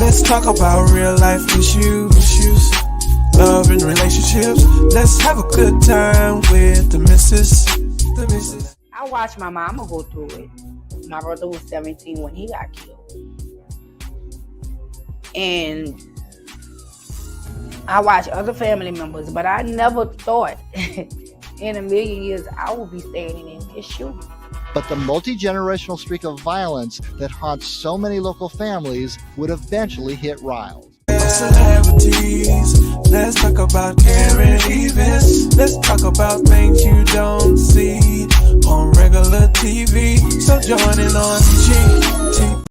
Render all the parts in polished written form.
Let's talk about real life issues, love and relationships. Let's have a good time with the missus. I watched my mama go through it. My brother was 17 when he got killed. And I watched other family members, but I never thought in a million years I would be standing in his shoes. But the multi-generational streak of violence that haunts so many local families would eventually hit Riles. Celebrities, let's talk about caring events. Let's talk about things you don't see on regular TV. So join in on GT.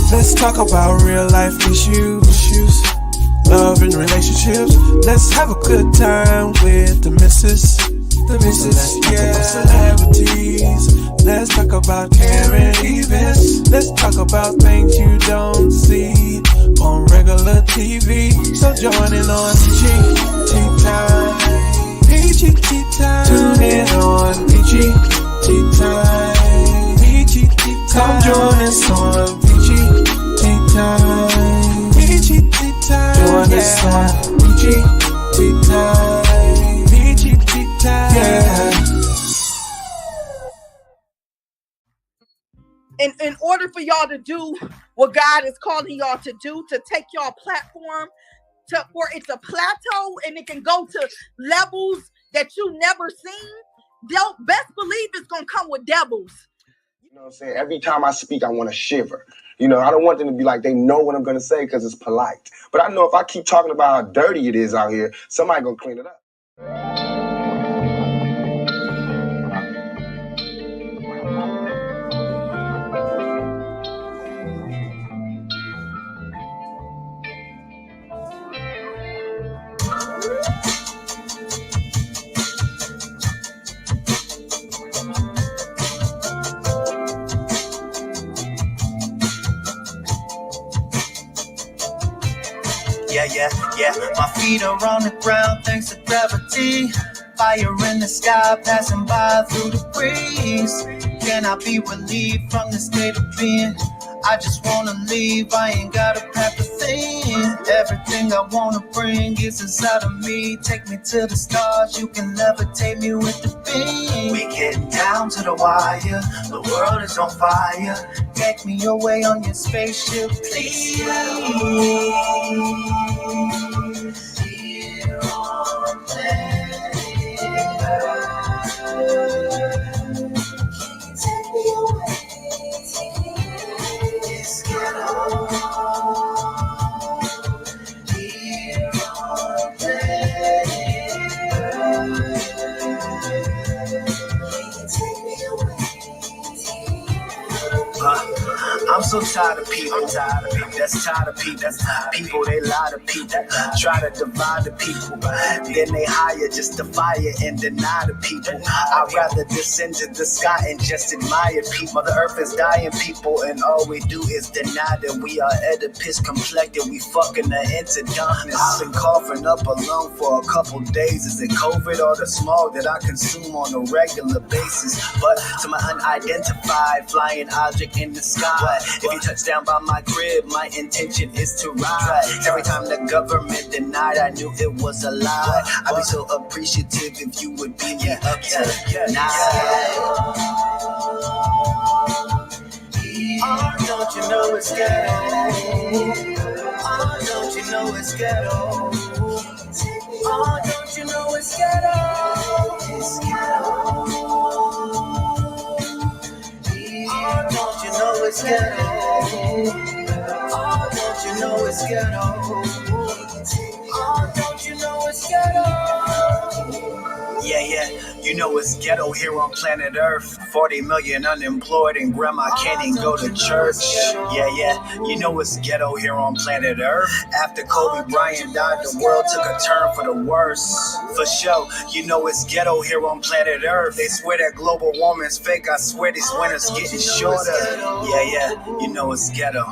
Let's talk about real life issues, love and relationships. Let's have a good time with the missus. Yeah. Celebrities, let's talk about caring events. Let's talk about things you don't see on regular TV. So join in on GT Time. Peachy Time. Tune in on Peachy Time. Peachy Time. Come join us on Peachy Time. Peachy Time. Join us on Peachy Time. Peachy Time. Yeah. In order for y'all to do what God is calling y'all to do, to take y'all platform to where it's a plateau and it can go to levels that you never seen, don't best believe it's gonna come with devils. You know what I'm saying? Every time I speak, I want to shiver. You know, I don't want them to be like they know what I'm gonna say because it's polite. But I know if I keep talking about how dirty it is out here, somebody gonna clean it up. Yeah, my feet are on the ground thanks to gravity. Fire in the sky passing by through the breeze. Can I be relieved from the state of being? I just wanna leave, I ain't gotta pack a thing. Everything I wanna bring is inside of me. Take me to the stars, you can levitate me with the beam. We getting down to the wire, the world is on fire. Take me away on your spaceship, please. Here on planet Earth. Take me away, take me away. It's ghetto. Here on planet Earth. Take me away, take me away. I'm so tired of people, that's tired of people. People, they lie to people, try to divide the people. Then they hire just to fire and deny the people. I'd rather descend to the sky and just admire people. The earth is dying, people, and all we do is deny that we are Oedipus complected. We fucking her into darkness. I've been coughing up a lung for a couple days. Is it COVID or the smog that I consume on a regular basis? But to my unidentified flying object in the sky, if you touch down by my crib, my intention is to ride. Every time the government denied, I knew it was a lie. I'd be so appreciative if you would beam me up tonight. Oh, don't you know it's ghetto? Oh, don't you know it's ghetto? Oh, don't you know it's ghetto? It's ghetto. Oh, don't you know it's ghetto? Oh, don't you know it's ghetto? Oh, don't you know it's ghetto? Yeah, you know it's ghetto here on planet Earth. 40 million unemployed and grandma can't even go to church. Yeah, you know it's ghetto here on planet Earth. After Kobe Bryant died, the world took a turn for the worse. For sure, you know it's ghetto here on planet Earth. They swear that global warming's fake. I swear these winters getting shorter. Yeah, you know it's ghetto.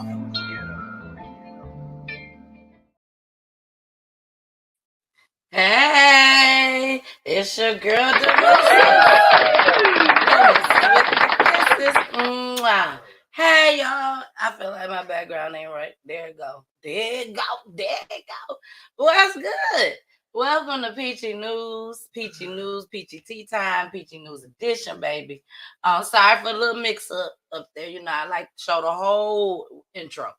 Hey, it's your girl, Delicious. Mwah. Hey, y'all. I feel like my background ain't right. There it go. What's good? Welcome to Peachy News, Peachy Tea Time, Peachy News Edition, baby. Sorry for the little mix-up up there. You know, I like to show the whole intro.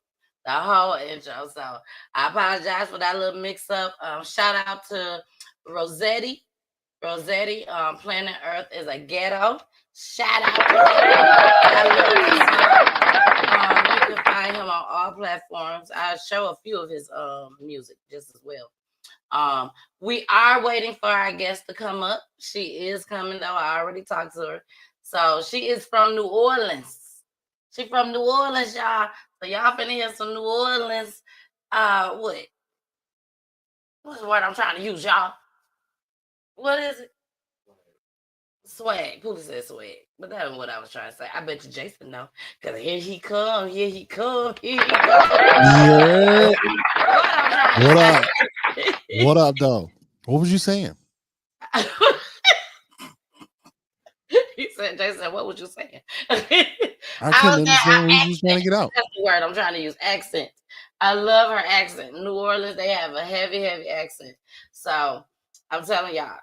So I apologize for that little mix-up. Shout out to Rosetti. Planet Earth is a ghetto. Shout out to him. I love this song. You can find him on all platforms. I'll show a few of his music just as well. We are waiting for our guest to come up. She is coming, though. I already talked to her. So she is from New Orleans. She from New Orleans, y'all. So y'all finna hear some New Orleans. What's the word I'm trying to use, y'all? What is it? Swag. Pooh said swag. But that was what I was trying to say. I bet you Jason know. Because here he come. Yeah. What up? What up, though? What was you saying? He said, Jason, what was you saying? I couldn't understand what you was trying to get out. That's the word I'm trying to use. Accent. I love her accent. New Orleans, they have a heavy accent. So I'm telling y'all,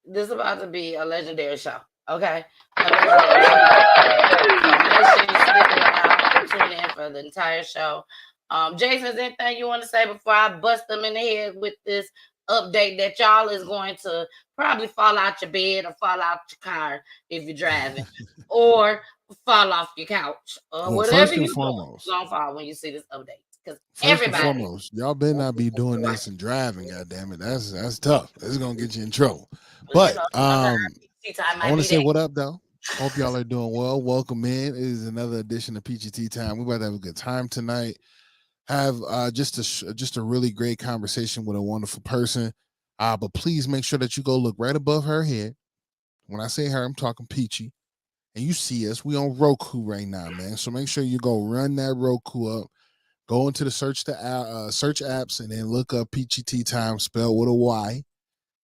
this is about to be a legendary show. Okay? A legendary show. So make sure you stick around and tune in for the entire show. Jason, is there anything you want to say before I bust them in the head with this update that y'all is going to probably fall out your bed or fall out your car if you're driving or fall off your couch or whatever you foremost, gonna fall when you see this update, because first and foremost, y'all better not be doing this and driving. Goddamn it, that's tough. It's gonna get you in trouble. But I want to say what up, though. Hope y'all are doing well. Welcome in. It is another edition of Peachy Tea Time. We're about to have a good time tonight. Have just a really great conversation with a wonderful person. But please make sure that you go look right above her head. When I say her, I'm talking Peachy. And you see us. We on Roku right now, man. So make sure you go run that Roku up. Go into the search apps and then look up Peachy Tea Time spelled with a Y.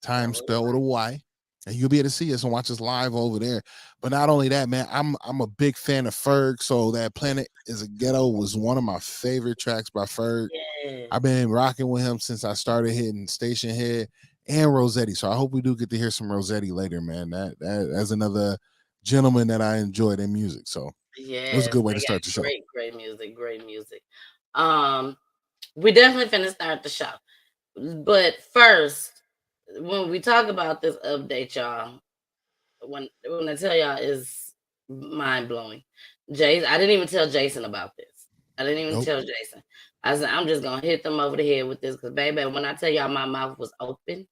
Time spelled with a Y. And you'll be able to see us and watch us live over there. But not only that, man, I'm a big fan of Ferg. So that Planet is a Ghetto was one of my favorite tracks by Ferg. Yeah. I've been rocking with him since I started hitting Station Head and Rosetti. So I hope we do get to hear some Rosetti later, man. That's another gentleman that I enjoy their music. So it was a good way to start the show. Great music. We definitely finna start the show. But first, when we talk about this update, y'all, when I tell y'all is mind blowing. I didn't even tell Jason about this. I didn't even tell Jason. I said, I'm just gonna hit them over the head with this because, baby, when I tell y'all my mouth was open,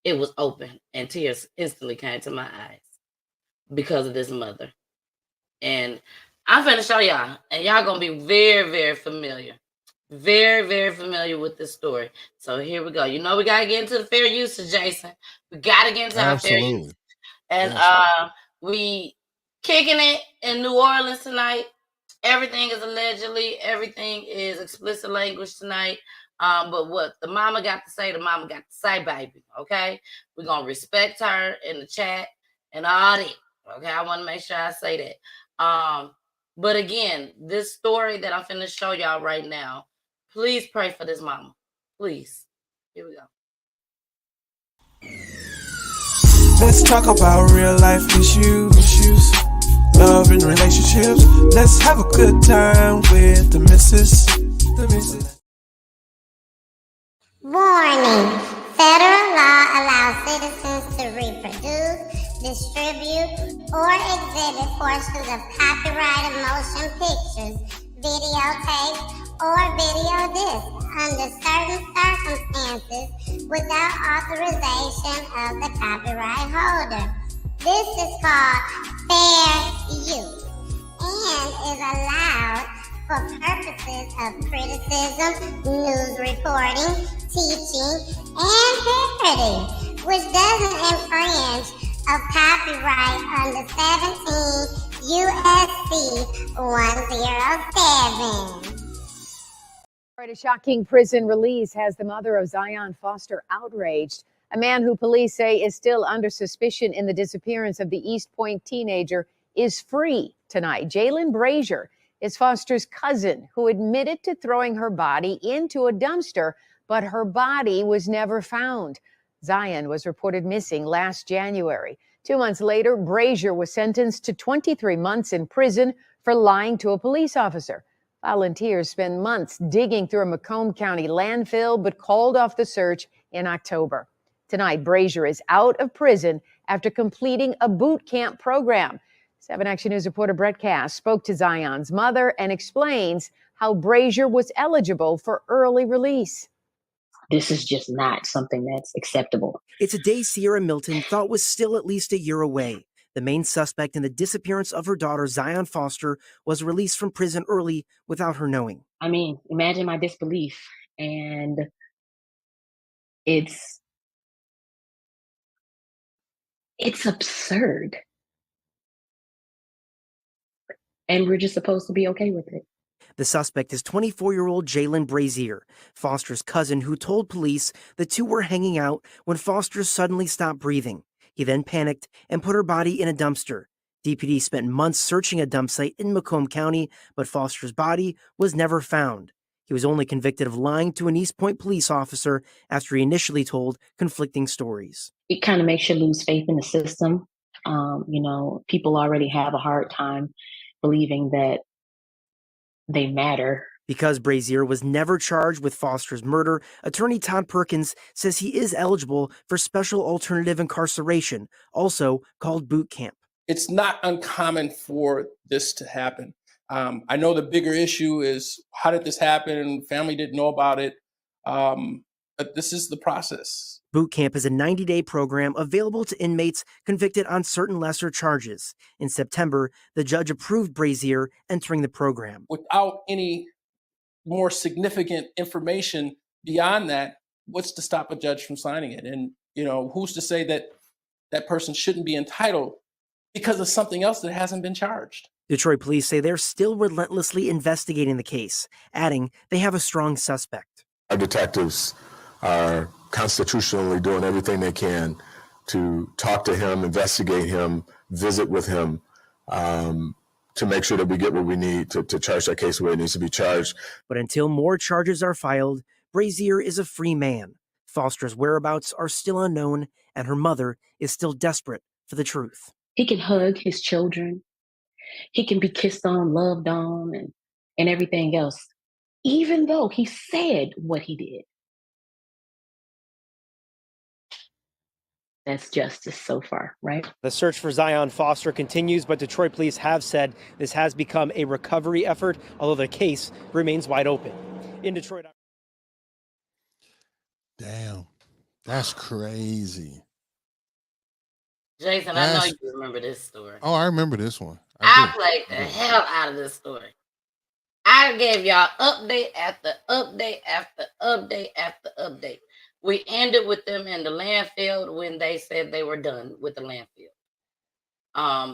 it was open, and tears instantly came to my eyes because of this mother. And I'm finna show y'all, and y'all gonna be very, very familiar. Very, very familiar with this story. So here we go. You know we gotta get into the fair usage, Jason. We gotta get into our fair usage. And we kicking it in New Orleans tonight. Everything is allegedly, everything is explicit language tonight. But what the mama got to say, baby. Okay? We're gonna respect her in the chat and all that. Okay, I want to make sure I say that. But again, this story that I'm finna show y'all right now, please pray for this mama. Please. Here we go. Let's talk about real life issues. love and relationships. Let's have a good time with the missus. The missus. Warning. Federal law allows citizens to reproduce, distribute, or exhibit portions of copyrighted motion pictures, videotapes, or video discs under certain circumstances without authorization of the copyright holder. This is called fair use and is allowed for purposes of criticism, news reporting, teaching, and parody, which doesn't infringe of copyright under 17 U.S.C. 107. A shocking prison release has the mother of Zion Foster outraged. A man who police say is still under suspicion in the disappearance of the East Point teenager is free tonight. Jalen Brazier is Foster's cousin, who admitted to throwing her body into a dumpster, but her body was never found. Zion was reported missing last January. 2 months later, Brazier was sentenced to 23 months in prison for lying to a police officer. Volunteers spent months digging through a Macomb County landfill, but called off the search in October. Tonight, Brazier is out of prison after completing a boot camp program. 7 Action News reporter Brett Cass spoke to Zion's mother and explains how Brazier was eligible for early release. This is just not something that's acceptable. It's a day Sierra Milton thought was still at least a year away. The main suspect in the disappearance of her daughter, Zion Foster, was released from prison early without her knowing. I mean, imagine my disbelief. And it's absurd. And we're just supposed to be okay with it. The suspect is 24-year-old Jalen Brazier, Foster's cousin, who told police the two were hanging out when Foster suddenly stopped breathing. He then panicked and put her body in a dumpster. DPD spent months searching a dump site in Macomb County, but Foster's body was never found. He was only convicted of lying to an East Point police officer after he initially told conflicting stories. It kind of makes you lose faith in the system. People already have a hard time believing that they matter. Because Brazier was never charged with Foster's murder, attorney Todd Perkins says he is eligible for special alternative incarceration, also called boot camp. It's not uncommon for this to happen. I know the bigger issue is how did this happen? Family didn't know about it. But this is the process. Boot camp is a 90-day program available to inmates convicted on certain lesser charges. In September, the judge approved Brazier entering the program. Without any more significant information beyond that, what's to stop a judge from signing it? And, who's to say that that person shouldn't be entitled because of something else that hasn't been charged? Detroit police say they're still relentlessly investigating the case, adding they have a strong suspect. Our detectives are constitutionally doing everything they can to talk to him, investigate him, visit with him, to make sure that we get what we need to charge that case where it needs to be charged. But until more charges are filed, Brazier is a free man. Foster's whereabouts are still unknown, and her mother is still desperate for the truth. He can hug his children. He can be kissed on, loved on, and everything else, even though he said what he did. That's justice so far, right? The search for Zion Foster continues, but Detroit police have said this has become a recovery effort, although the case remains wide open. In Detroit. Damn, that's crazy. Jason, I know you remember this story. Oh, I remember this one. I played the hell out of this story. I gave y'all update after update after update after update. We ended with them in the landfill when they said they were done with the landfill.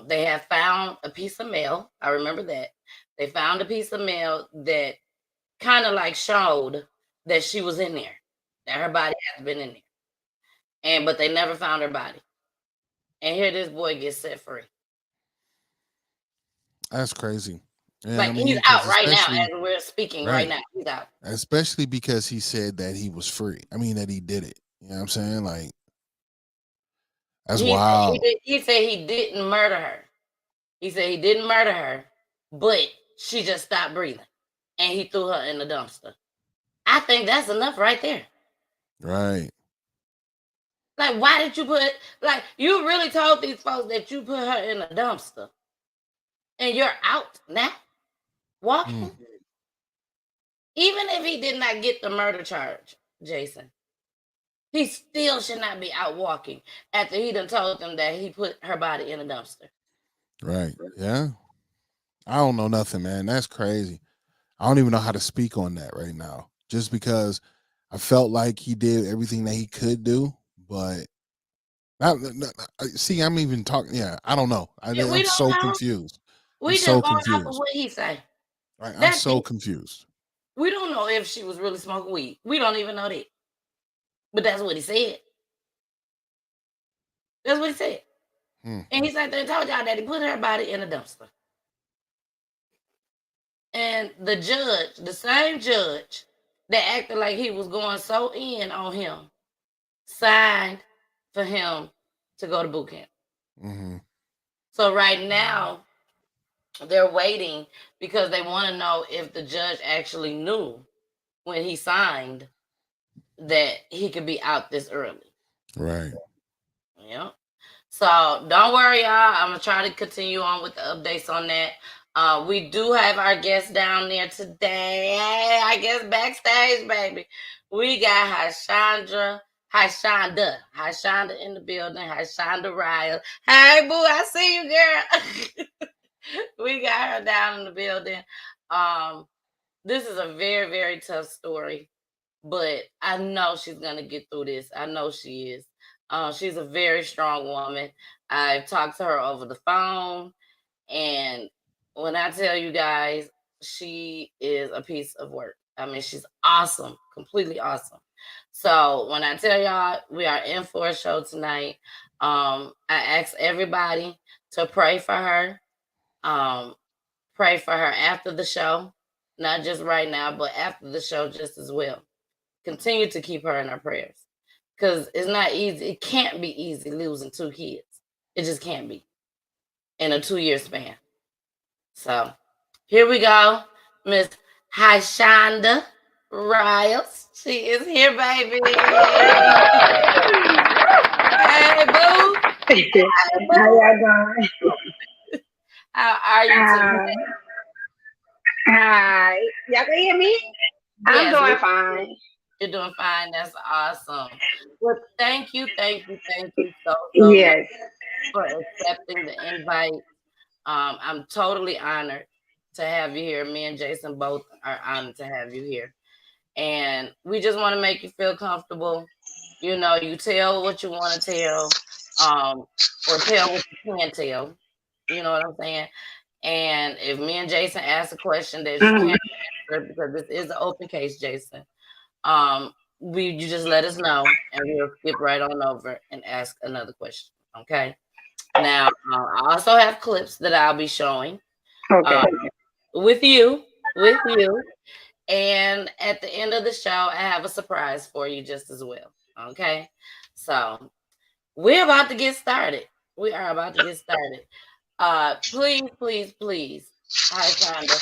They had found a piece of mail. I remember that. They found a piece of mail that kind of like showed that she was in there, that her body had been in there. But they never found her body. And here this boy gets set free. That's crazy. Yeah, like he's out right now as we're speaking right now. He's out. Especially because he said that he was free. I mean, that he did it. You know what I'm saying? Like, that's wild. He said he didn't murder her. He said he didn't murder her, but she just stopped breathing, and he threw her in the dumpster. I think that's enough right there. Right. Like, why did you put, like, you really told these folks that you put her in a dumpster, and you're out now walking? Even if he did not get the murder charge, Jason, he still should not be out walking after he done told them that he put her body in a dumpster. Right. Yeah. I don't know nothing, man. That's crazy. I don't even know how to speak on that right now. Just because I felt like he did everything that he could do, but see, I'm even talking. Yeah, I don't know. We I'm don't so know. confused. We I'm just so going off of confused. what he say. Right? I'm That's so it. confused. We don't know if she was really smoking weed. We don't even know that. But that's what he said. That's what he said. And he sat there and told y'all that he put her body in a dumpster. And the judge, the same judge that acted like he was going so in on him, signed for him to go to boot camp. So right now, they're waiting because they want to know if the judge actually knew when he signed that he could be out this early. Right. Yeah. So don't worry, y'all. I'm gonna try to continue on with the updates on that. We do have our guests down there today. I guess backstage, baby. We got Hishaunda in the building. Hishaunda Riles. Hey, boo, I see you, girl. We got her down in the building. This is a very, very tough story, but I know she's gonna get through this. I know she is. She's a very strong woman. I've talked to her over the phone, and when I tell you guys, she is a piece of work. I mean, she's awesome, completely awesome. So when I tell y'all we are in for a show tonight, I ask everybody to pray for her. Pray for her after the show, not just right now, but after the show just as well. Continue to keep her in our prayers because it's not easy. It can't be easy losing 2 kids. It just can't be in a 2-year span. So here we go, Miss Hishaunda Riles. She is here, baby. Hey, boo. Hey, boo. How y'all doing? How are you today? Hi. Y'all can hear me? I'm Yes, doing fine. You're doing fine. That's awesome. Well, thank you so Yes. much for accepting the invite. I'm totally honored to have you here. Me and Jason both are honored to have you here. And we just want to make you feel comfortable. You know, you tell what you want to tell, or tell what you can tell. You know what I'm saying? And if me and Jason ask a question that you can't answer, because this is an open case, Jason, you just let us know and we'll skip right on over and ask another question. Okay. Now, I also have clips that I'll be showing with you. And at the end of the show, I have a surprise for you just as well. Okay. So we're about to get started. We are about to get started. Please, Hishaunda,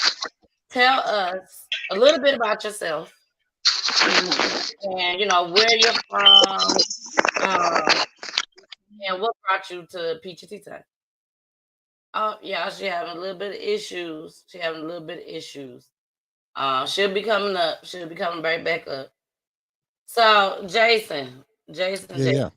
tell us a little bit about yourself and where you're from, and what brought you to Peachy Tea Time. Oh yeah, she having a little bit of issues. She'll be coming up. She'll be coming right back up. So Jason. Yeah.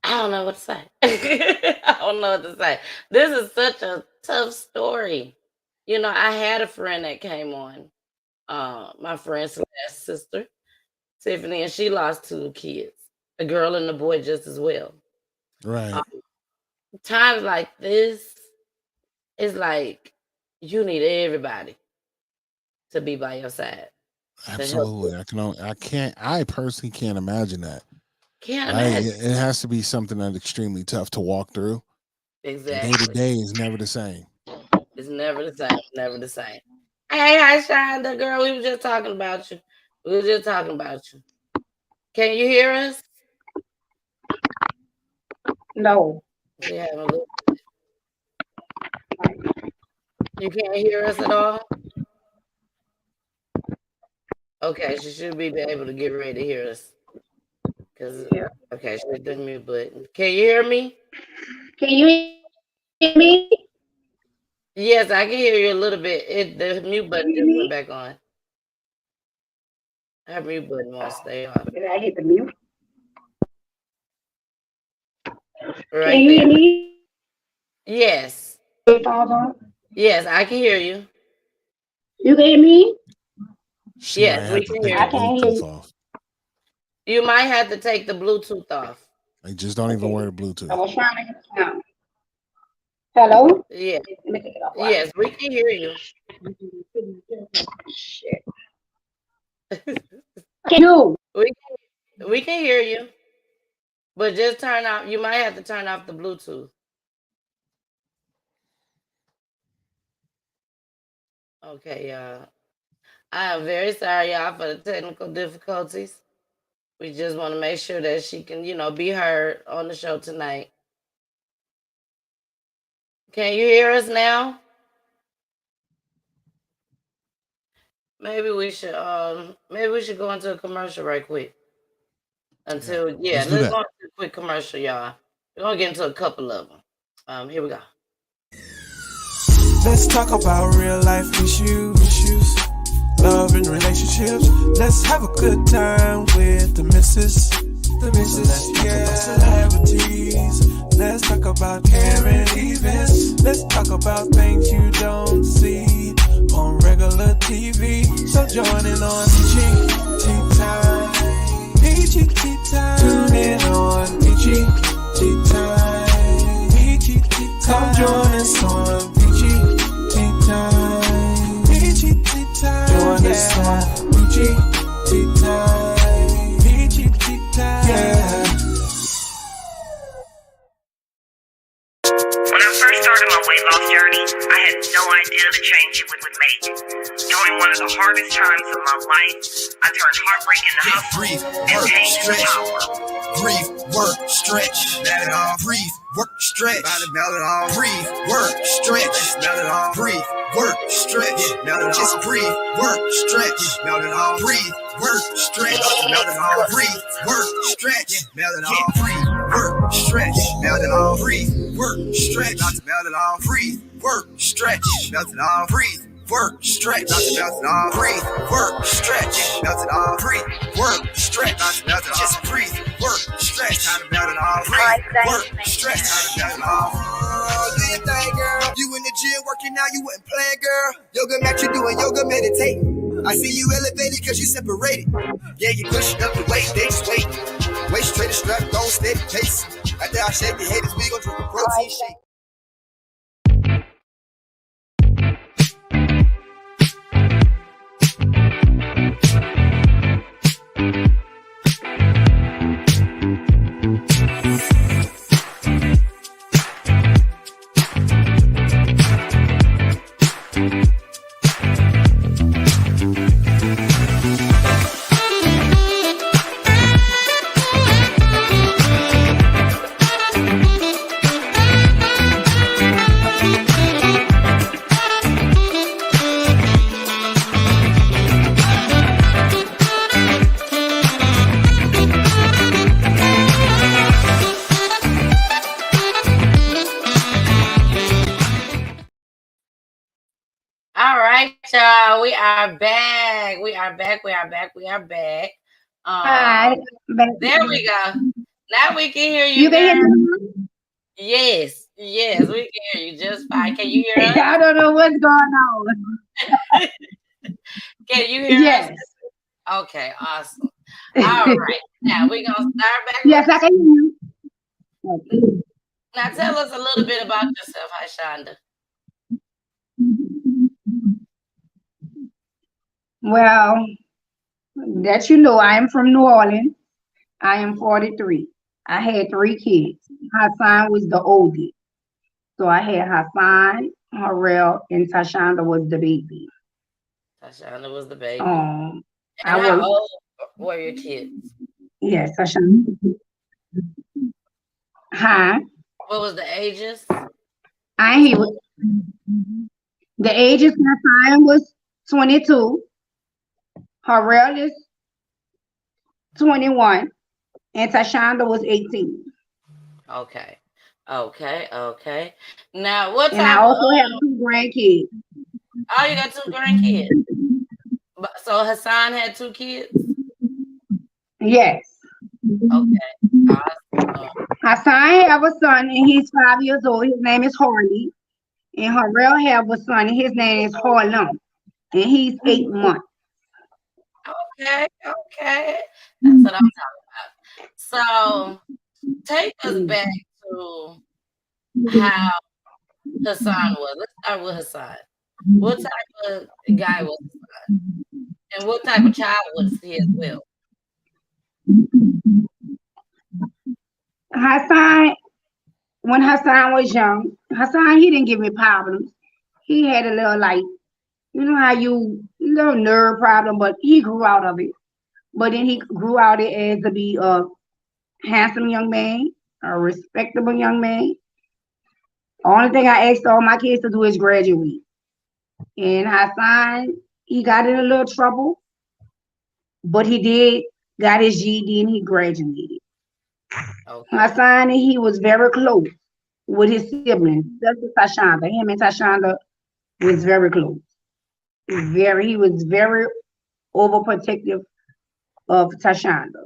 I don't know what to say. I don't know what to say. This is such a tough story. I had a friend that came on. My friend Celeste's sister, Tiffany, and she lost 2 kids, a girl and a boy just as well. Right. Times like this, it's like you need everybody to be by your side. Absolutely. I personally can't imagine that. Can't right? imagine. It has to be something that's extremely tough to walk through. Exactly. Day to day is never the same. It's never the same. Never the same. Hey, Hishaunda, girl, we were just talking about you. Can you hear us? No. We have a little. You can't hear us at all? Okay, she should be able to get ready to hear us. Okay, she hit the mute button. Can you hear me? Can you hear me? Yes, I can hear you a little bit. The mute button just went back on. Her mute button won't stay on. Did I hit the mute? Right Can you hear there. me? Yes. Yes, I can hear you. You can hear me? Yes, we can hear I you. can't hear you. Off. You might have to take the Bluetooth off. Like, just don't even wear the Bluetooth. I was trying to get it down. Hello? Yeah. Let me take it off. Yes, we can hear you. Shit. Can you? We can hear you. But just turn off. You might have to turn off the Bluetooth. Okay, y'all. I am very sorry, y'all, for the technical difficulties. We just want to make sure that she can, be heard on the show tonight. Can you hear us now? Maybe we should go into a commercial right quick. Let's go into a quick commercial, y'all. We're gonna get into a couple of them. Here we go. Let's talk about real life issues, love and relationships. Let's have a good time with the missus. Let's talk about celebrities. Let's talk about caring events. Let's talk about things you don't see on regular TV. So join in on PEACHY Tea Time. PEACHY Tea Time. Tune in on PEACHY Tea Time. PEACHY Tea Time. Come join us on PEACHY Tea Time. PEACHY Tea Time. Join us on PEACHY Tea Time. PEACHY Tea Time. Yeah. When I first started my weight loss journey, I had no idea the change it would make. During one of the hardest times of my life, I turned heartbreak into hustle and pain into power. Breathe, work, stretch, let it all. Breathe, work, stretch, breathe, work, stretch, let it all. Breathe, work, stretch, just breathe, work, stretch, breathe, work, stretch, breathe, work, stretch, breathe, work, stretch, breathe, work, stretch, breathe, work, stretch, breathe. Work, stretch, breathe, work, stretch, breathe, work, stretch, just breathe, work, stretch, breathe, work, stretch, do your thing, girl. You in the gym working out, you wasn't playing, girl. Yoga mat, you doing yoga, meditating. I see you elevated cause you separated. Yeah, you pushing up the weight, they just wait. Waist straight, strap, go steady pace. After I shake the haters, we gon' drink a protein shake. All right, y'all. We are back. Hi. There we go. Now we can hear you. You can hear me? Yes, we can hear you just fine. Can you hear us? I don't know what's going on. Can you hear us? Okay, awesome. All right. Now we're going to start back. Yes, I can hear you. Now tell us a little bit about yourself, Hishaunda. Well, that you know, I am from New Orleans. I am 43. I had 3 kids. HASAAN was the oldest. So I had HASAAN, Harrell, and Hishaunda was the baby. Hishaunda was the baby. And how old were your kids? Yes, Hishaunda. Hi. What was the ages? He was. The ages Hassan was 22. Harrell is 21, and Tashonda was 18. Okay. Okay. Now, what And I type also of have 2 grandkids. Oh, you got 2 grandkids. So Hassan had 2 kids? Yes. Okay. Hassan have a son, and he's 5 years old. His name is Harley. And Harrell have a son, and his name is Harlem, and he's 8 months. Okay. That's what I'm talking about. So, take us back to how Hassan was. Let's start with Hassan. What type of guy was Hassan? And what type of child was he as well? Hassan, when Hassan was young, Hassan, he didn't give me problems. He had a little, like, you know how little nerve problem, but he grew out of it. But then he grew out it as to be a handsome young man, a respectable young man. Only thing I asked all my kids to do is graduate. And Hassan, he got in a little trouble, but he got his GED and he graduated. Okay. Hassan, he was very close with his siblings. That's with Tashonda. Him and Tashonda was very close. He was very overprotective of Tashonda.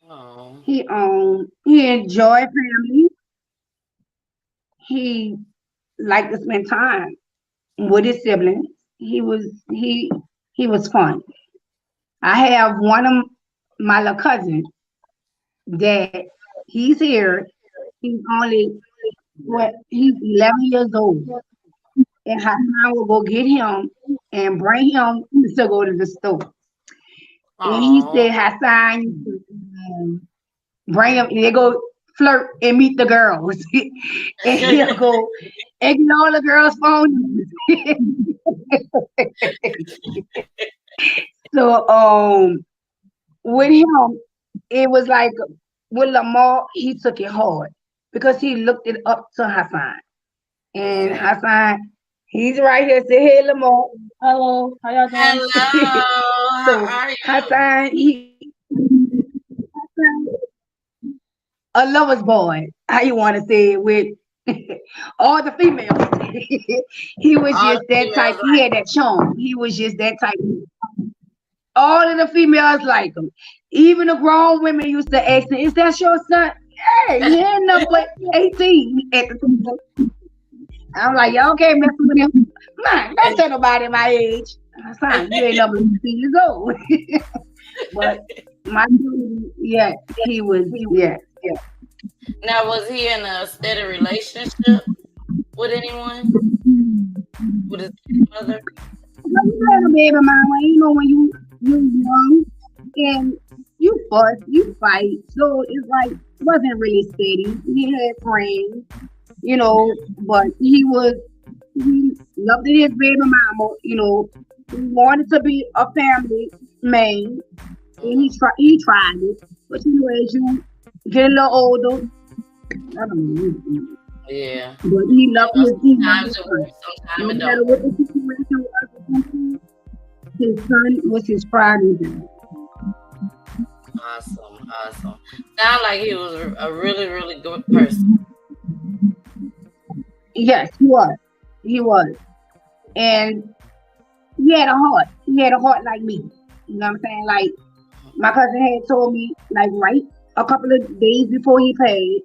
Oh. He enjoyed family. He liked to spend time with his siblings. He was fun. I have one of my little cousins that he's here. He's 11 years old. And Hassan will go get him and bring him to go to the store. And he said, Hassan, bring him, and they go flirt and meet the girls. And he'll go ignore the girls' phone. So with him, it was like with Lamar, he took it hard because he looked it up to Hassan. And Hassan, he's right here. Say, hey, Lamar. Hello. How y'all doing? Hello. So How are you? Hassan, a lover's boy. How you want to say it with all the females? He was All just that type. He had that charm. He was just that type. All of the females like him. Even the grown women used to ask him, "Is that your son?" Hey, he ain't no but 18 at the time. I'm like, y'all can't mess with him. Man, don't tell nobody my age. Son, you ain't no 18 years old. But my dude, yeah, he was. Now, was he in a steady relationship with anyone? With his mother? You had a baby mama. You know when you young and you fuss, you fight. So it's like wasn't really steady. He had friends, you know, but he loved his baby mama, you know. He wanted to be a family man. And he tried it. But you know, as you get a little older, I don't know. Yeah. But he loved his Sometimes son. No matter what the situation was, his son was his pride and joy. Awesome. Sound like he was a really, really good person. Yes, he was. And he had a heart. He had a heart like me. You know what I'm saying? Like, my cousin had told me, like, right a couple of days before he paid,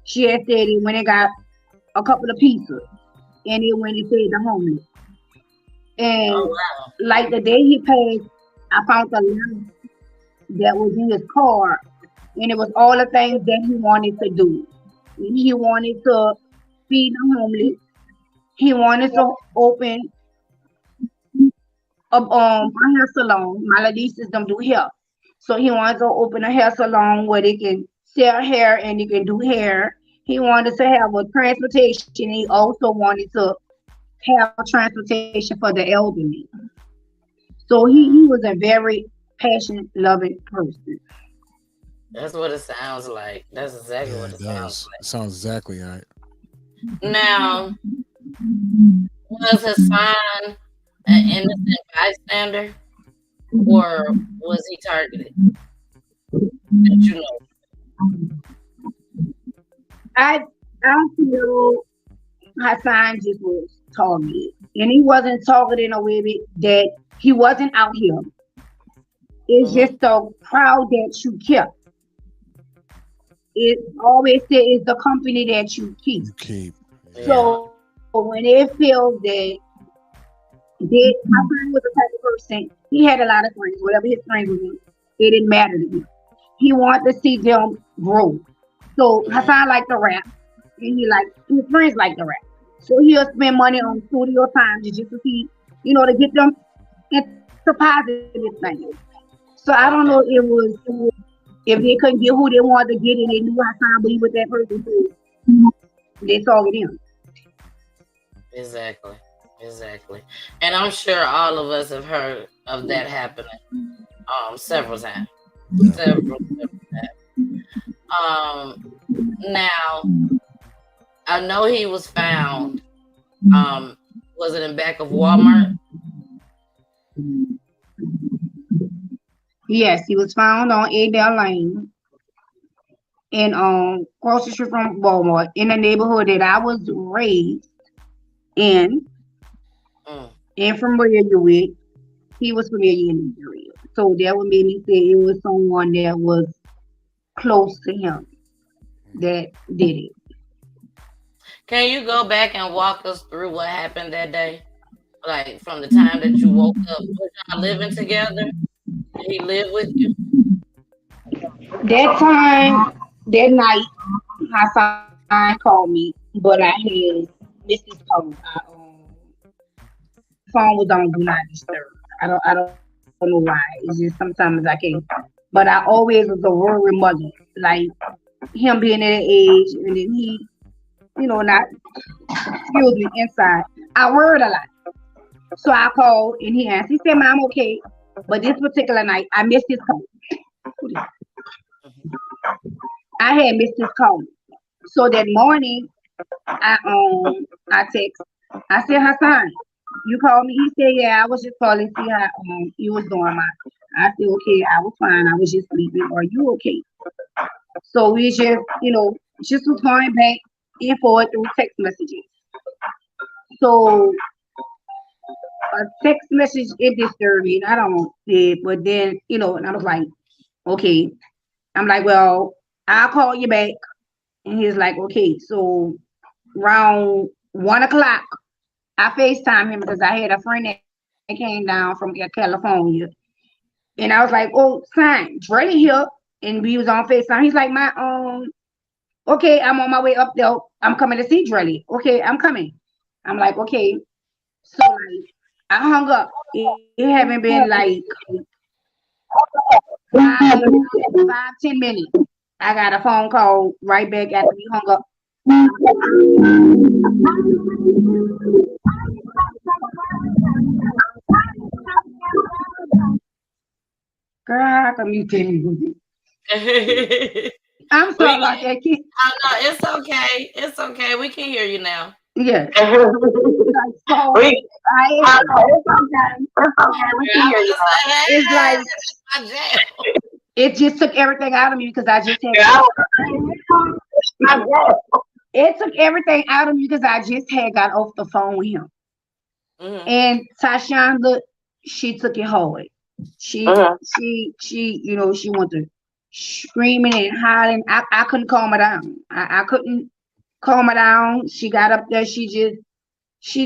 she had said he went and got a couple of pizzas. And he went and fed the homeless. And like the day he passed, I found a letter that was in his car, and it was all the things that he wanted to do. He wanted to feed the homeless. He wanted to open a hair salon. My ladies them do hair, so he wanted to open a hair salon where they can sell hair and they can do hair. He wanted to have a transportation. He also wanted to have transportation for the elderly. So he was a very passionate, loving person. That's what it sounds like. That's exactly what it it sounds does. It sounds exactly right. like. Now, was Hassan an innocent bystander, or was he targeted? That you know. I feel Hassan just was targeted, and he wasn't targeted in a way that he wasn't out here. It's just the crowd that you kept. It always said it's the company that you keep. Yeah. So when it feels that Hassan was the type of person, he had a lot of friends. Whatever his friends were doing, it didn't matter to him. He wanted to see them grow. So Hassan liked to rap, and his friends liked to rap. So he'll spend money on studio time just to see, to get them into positive things. So I don't know if it was if they couldn't get who they wanted to get and they knew Hassan believed with that person, so they targeted him. Exactly. And I'm sure all of us have heard of that happening several times. Several times. Now, I know he was found. Was it in back of Walmart? Yes, he was found on Adel Lane in across the street from Walmart in the neighborhood that I was raised in and familiar with. He was familiar in the area. So that would make me say it was someone that was close to him that did it. Can you go back and walk us through what happened that day? Like from the time that you woke up, was y'all living together? Did he live with you? That night, Hassan called me, but I had missed his call. Phone was on do not disturb. I don't know why. It's just sometimes I can't. But I always was a worried mother. Like him being at that age, and then he, not excuse me inside. I worried a lot. So I called and he answered. He said, "Mom, I'm okay." But this particular night, I missed his call. I had missed his call. So that morning, I text. I said, "Hassan, you called me?" He said, "Yeah, I was just calling to see how you was doing." I said, "Okay, I was fine. I was just sleeping. Are you okay?" So we just was going back and forth through text messages. So a text message, it disturbed me. And I don't see it, but then, and I was like, okay. I'm like, well, I'll call you back. And he's like, okay. So around 1 o'clock, I FaceTime him because I had a friend that came down from California. And I was like, oh, son, Dre here. And we was on FaceTime. He's like, okay, I'm on my way up there. I'm coming to see Dre. Okay, I'm coming. I'm like, okay. So I hung up. It haven't been like 5-10 minutes. I got a phone call right back after we hung up. Girl, how come you tell me? I'm sorry about that, kid. No, it's okay. It's okay. We can hear you now. Yeah. It's like it just took everything out of me because I just had. It took everything out of me because I just had got off the phone with him. And Hishaunda, she took it hard. She she wanted to screaming and hollering. I couldn't calm her down. I couldn't calm her down. She got up there. She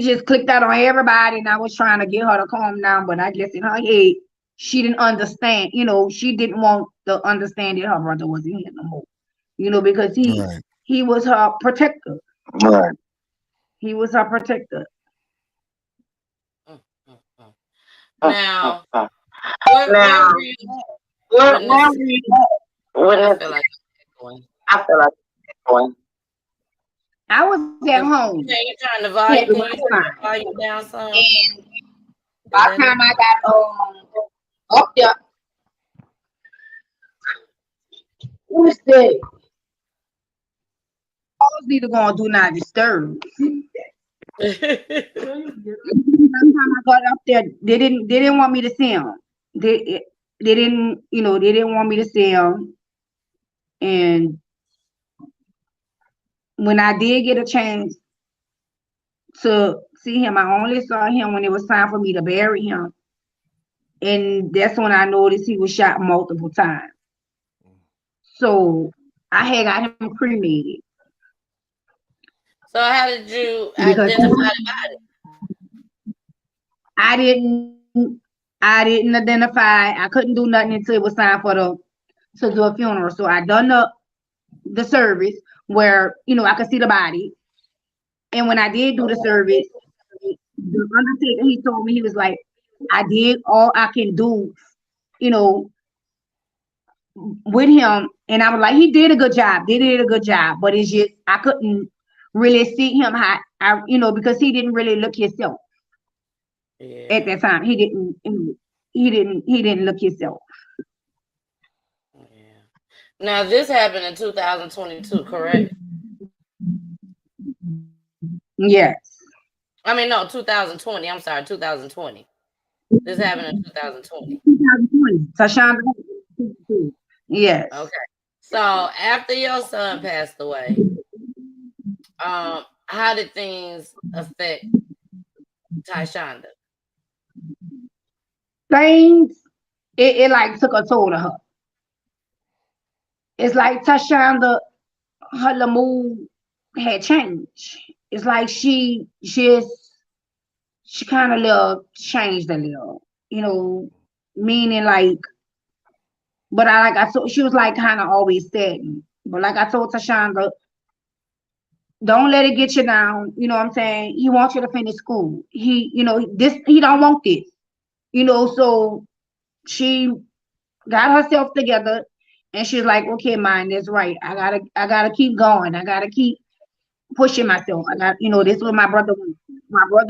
just clicked out on everybody, and I was trying to get her to calm down, but I guess in her head she didn't understand. She didn't want to understand that her brother wasn't here no more. Because he was her protector. Right. He was her protector. Now, where were you at? I feel like going. I was at home. Can you turn the volume? Can you turn the volume down some? And by the time I got up there, What's that? I was either gonna do not disturb. Sometimes I got up there, they didn't want me to see them. They didn't, they didn't want me to see them. And when I did get a chance to see him, I only saw him when it was time for me to bury him. And that's when I noticed he was shot multiple times. So I had got him cremated. So how did you identify the body? I didn't identify. I couldn't do nothing until it was time to do a funeral. So I done the service where I could see the body. And when I did do the service, the undertaker, he told me, he was like, I did all I can do, with him. And I was like, he did a good job. They did a good job. But it's just I couldn't really see him because he didn't really look himself. Yeah. At that time. He didn't look himself. Yeah. Now this happened in 2022, correct? Yes. I mean, no, 2020. I'm sorry, 2020. This happened in 2020. 2020. Hishaunda. Yes. Okay. So after your son passed away, how did things affect Hishaunda? Things, it like took a toll of her. It's like Hishaunda, her mood had changed. It's like she kind of changed a little, meaning like, but I told, she was like kind of always saddened. But like I told Hishaunda, don't let it get you down. You know what I'm saying? He wants you to finish school. He don't want this. So she got herself together and she's like, okay, mine, that's right. I gotta keep going. I gotta keep pushing myself. This is what my brother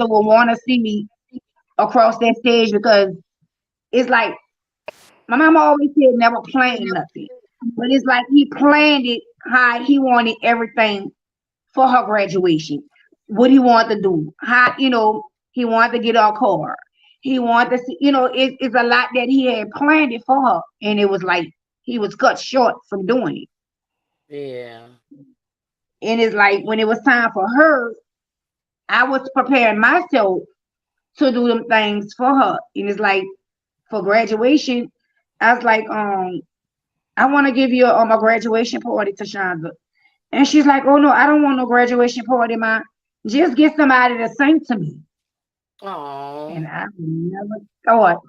will want to see me across that stage, because it's like my mama always said never plan nothing. But it's like he planned it how he wanted everything for her graduation. What he wanted to do. How, he wanted to get her a car. He wanted to see, it's a lot that he had planned it for her. And it was like he was cut short from doing it. Yeah. And it's like when it was time for her, I was preparing myself to do them things for her. And it's like for graduation, I was like, I want to give you a graduation party, Hishaunda. And she's like, oh no, I don't want no graduation party, Ma. Just get somebody to sing to me. Oh. And I never thought.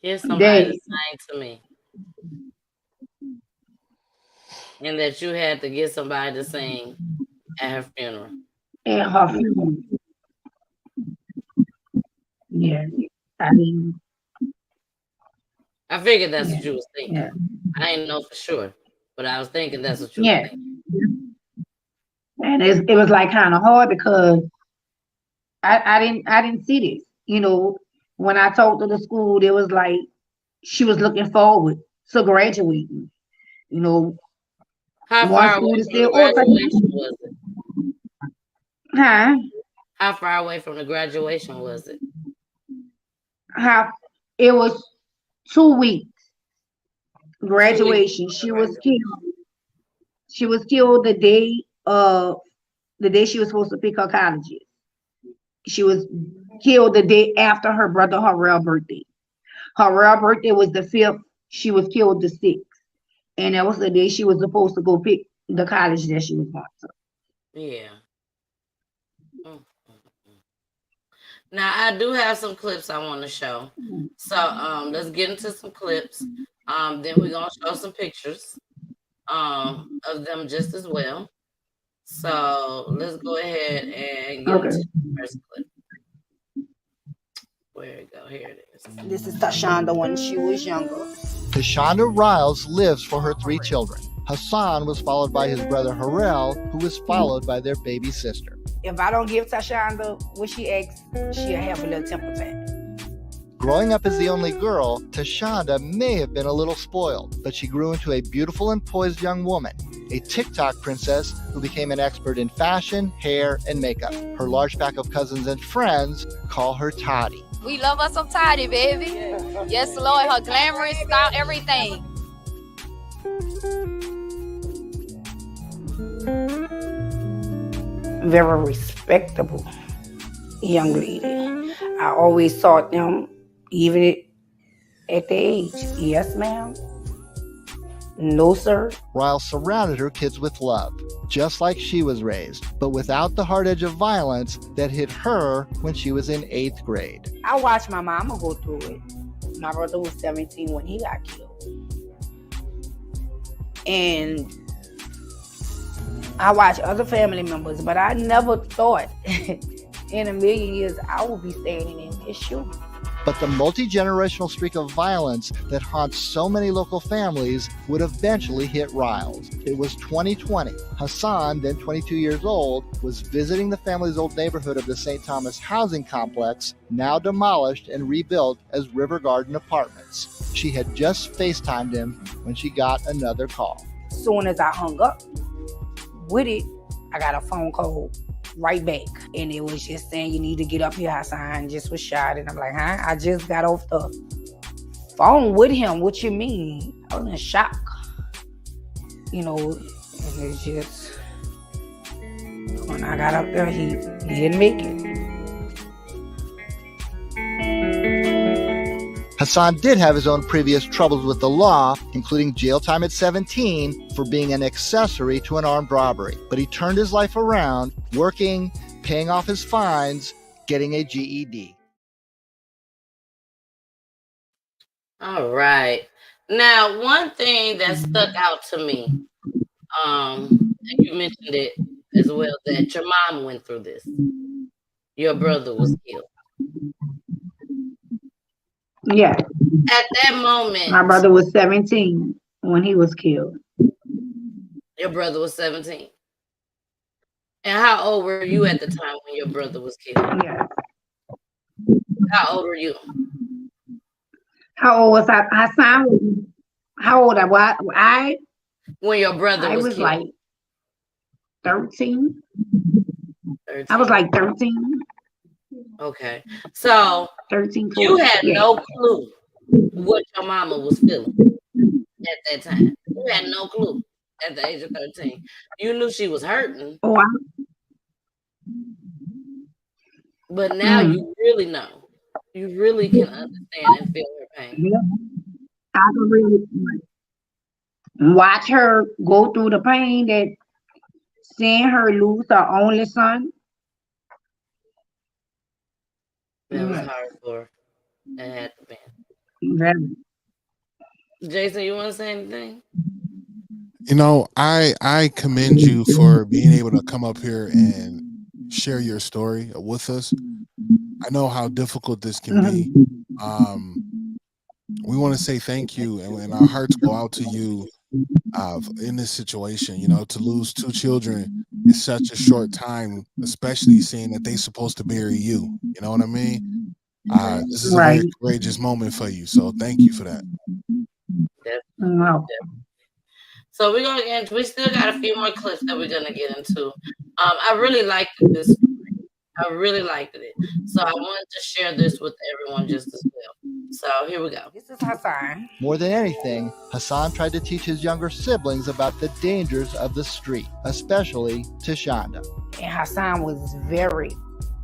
Get somebody to sing to me. And that you had to get somebody to sing at her funeral. At her funeral. Yeah. I mean, I figured that's what you was thinking. Yeah. I didn't know for sure, but I was thinking that's what you was thinking. And it was like kind of hard because I didn't see this. When I talked to the school, it was like she was looking forward to graduating. How far away from the graduation was it? Huh? How far away from the graduation was it? It was 2 weeks. Graduation. She was killed. She was killed the day she was supposed to pick her colleges. She was killed the day after her brother Harrell's birthday. Harrell's birthday was the 5th. She was killed the 6th. And that was the day she was supposed to go pick the college that she was going to. Yeah. Now I do have some clips I want to show. So let's get into some clips. Then we're gonna show some pictures of them just as well. So let's go ahead and get into the first clip. Where it go? Here it is. This is Hishaunda when she was younger. Hishaunda Riles lives for her 3 children. HASAAN was followed by his brother Harrell, who was followed by their baby sister. If I don't give Hishaunda what she asks, she'll have a little temper tantrum. Growing up as the only girl, Hishaunda may have been a little spoiled, but she grew into a beautiful and poised young woman, a TikTok princess who became an expert in fashion, hair, and makeup. Her large pack of cousins and friends call her Toddy. We love us some Toddy, baby. Yes, Lord, her glamorous style, everything. Very respectable young lady. I always taught them, even at the age, yes, ma'am. No, sir. Riles surrounded her kids with love, just like she was raised, but without the hard edge of violence that hit her when she was in 8th grade. I watched my mama go through it. My brother was 17 when he got killed. And I watched other family members, but I never thought in a million years I would be standing in this shoe. But the multi-generational streak of violence that haunts so many local families would eventually hit Riles. It was 2020. HASAAN, then 22 years old, was visiting the family's old neighborhood of the St. Thomas housing complex, now demolished and rebuilt as River Garden Apartments. She had just FaceTimed him when she got another call. As soon as I hung up with it, I got a phone call right back, and it was just saying, you need to get up here, HASAAN just was shot. And I'm like, huh? I just got off the phone with him. What you mean? I was in shock. You know, and it's just, when I got up there, he didn't make it. HASAAN did have his own previous troubles with the law, including jail time at 17 for being an accessory to an armed robbery. But he turned his life around, working, paying off his fines, getting a GED. All right. Now, one thing that stuck out to me, and you mentioned it as well, that your mom went through this. Your brother was killed. Yeah. At that moment, My brother was 17 when he was killed. your brother was 17. And how old were you at the time when your brother was killed? Yeah. How old were you? How old was I? HASAAN, how old I was? When your brother was was killed? like 13. 13. I was like 13. Okay. So 13, 14. you had Yeah. no clue what your mama was feeling at that time. You had no clue at the age of 13. You knew she was hurting. Oh, But now you really know. You really can understand and feel her pain. yeah. I could really watch her go through the pain that seeing her lose her only son. That was hard for her. It had to be. Very. Jason, you want to say anything? You know, I commend you for being able to come up here and share your story with us. I know how difficult this can be. We want to say thank you, and our hearts go out to you in this situation. You know, to lose 2 children in such a short time, especially seeing that they're supposed to bury you. You know what I mean? This is a very courageous moment for you. So thank you for that. Wow. So we're gonna get into, we still got a few more clips that we're gonna get into. I really liked this story. I really liked it. So I wanted to share this with everyone just as well. So here we go. This is HASAAN. More than anything, HASAAN tried to teach his younger siblings about the dangers of the street, especially Hishaunda. And HASAAN was very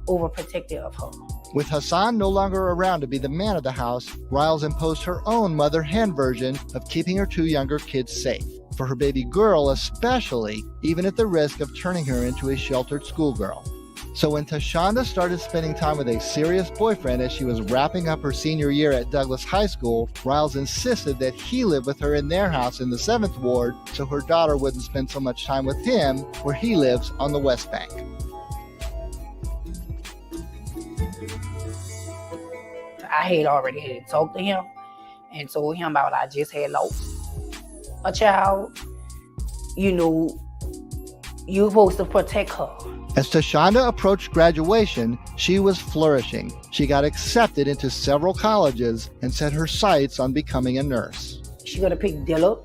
overprotective of her. With HASAAN no longer around to be the man of the house, Riles imposed her own mother-hen version of keeping her 2 younger kids safe. For her baby girl especially, even at the risk of turning her into a sheltered schoolgirl. So when Hishaunda started spending time with a serious boyfriend as she was wrapping up her senior year at Douglas High School, Riles insisted that he live with her in their house in the 7th Ward so her daughter wouldn't spend so much time with him where he lives on the West Bank. I had already talked to him and told him about I just had lost a child. You know, You're supposed to protect her. As Hishaunda approached graduation, she was flourishing. She got accepted into several colleges and set her sights on becoming a nurse. She gonna pick Dillard,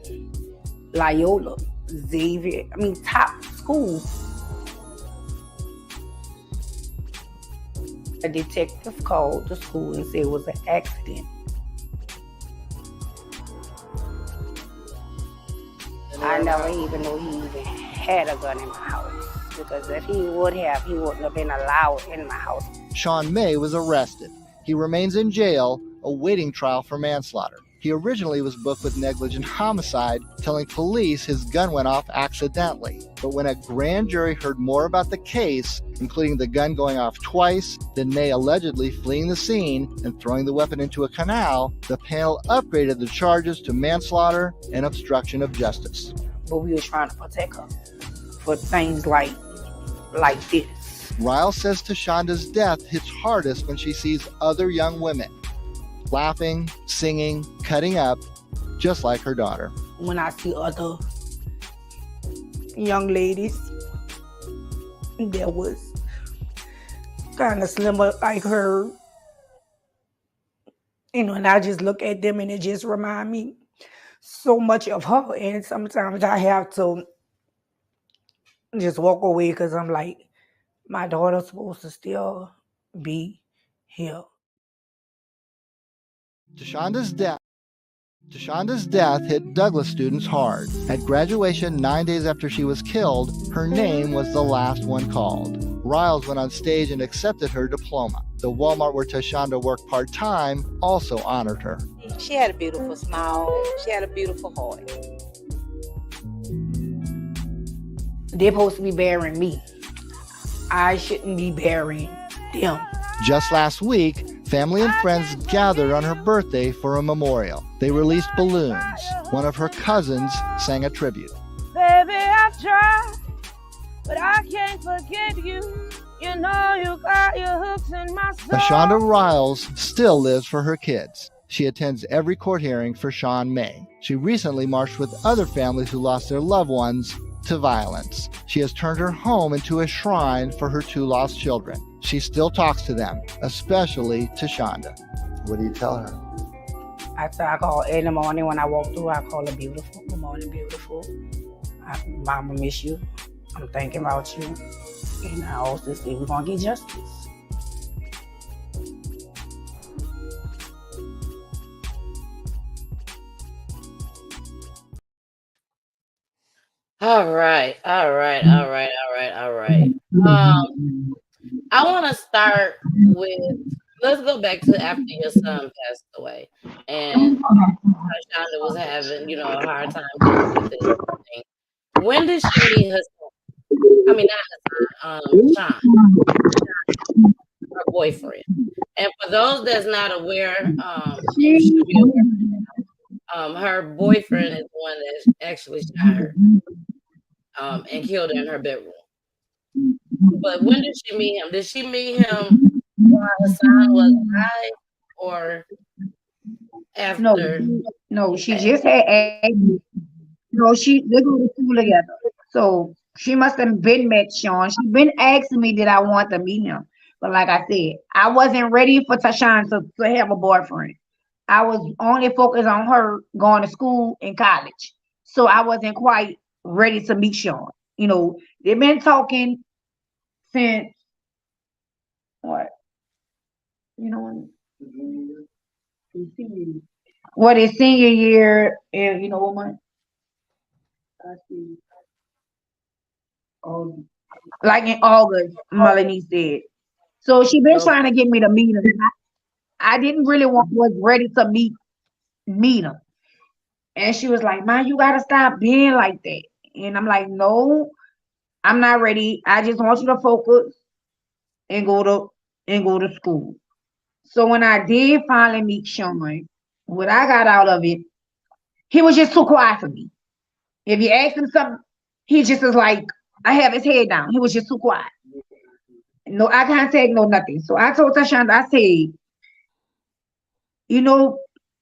Loyola, Xavier, top schools. A detective called the school and said it was an accident. I never even knew he even had a gun in my house. Because if he would have, he wouldn't have been allowed in my house. Sean May was arrested. He remains in jail, awaiting trial for manslaughter. He originally was booked with negligent homicide, telling police his gun went off accidentally. But when a grand jury heard more about the case, including the gun going off twice, then May allegedly fleeing the scene and throwing the weapon into a canal, the panel upgraded the charges to manslaughter and obstruction of justice. But we were trying to protect her for things like this. Riles says Hishaunda's death hits hardest when she sees other young women laughing, singing, cutting up, just like her daughter. When I see other young ladies that was kind of slimmer like her, and I just look at them and it just remind me so much of her. And sometimes I have to just walk away because I'm like, my daughter's supposed to still be here. Hishaunda's death hit Douglas students hard. At graduation 9 days after she was killed, her name was the last one called. Riles went on stage and accepted her diploma. The Walmart where Hishaunda worked part-time also honored her. She had a beautiful smile. She had a beautiful heart. They're supposed to be burying me. I shouldn't be burying them. Just last week, family and friends gathered on her birthday for a memorial. They released balloons. One of her cousins sang a tribute. Baby, I've tried, but I can't forget you. You know you got your hooks in my soul. Hishaunda Riles still lives for her kids. She attends every court hearing for Sean May. She recently marched with other families who lost their loved ones to violence. She has turned her home into a shrine for her two lost children. She still talks to them, especially to Hishaunda. What do you tell her? I call in the morning when I walk through, I call her beautiful. Good morning, beautiful. Mama miss you. I'm thinking about you. And I also say we're going to get justice. All right. I want to start with, let's go back to after your son passed away and Hishaunda was having, a hard time dealing with this thing. When did she meet her son? I mean, not Sean, her boyfriend. And for those that's not aware, her boyfriend is the one that actually shot her and killed her in her bedroom. But when did she meet him? Did she meet him while HASAAN was alive or after? No, she just had Aggie. They go to school together. So she must have been met Sean. She been asking me did I want to meet him. But like I said, I wasn't ready for Tashawn to have a boyfriend. I was only focused on her going to school and college. So I wasn't quite ready to meet Sean. They've been talking since what? His senior year, and what month? Like in August, Melanie said. So she been trying to get me to meet him. I didn't really was ready to meet him. And she was like, "Man, you gotta stop being like that." And I'm like, "No, I'm not ready. I just want you to focus and go to school." So when I did finally meet Sean, what I got out of it, he was just too quiet for me. If you ask him something, he just was like, I have his head down. He was just too quiet. No eye contact, no nothing. So I told Tashonda, I said,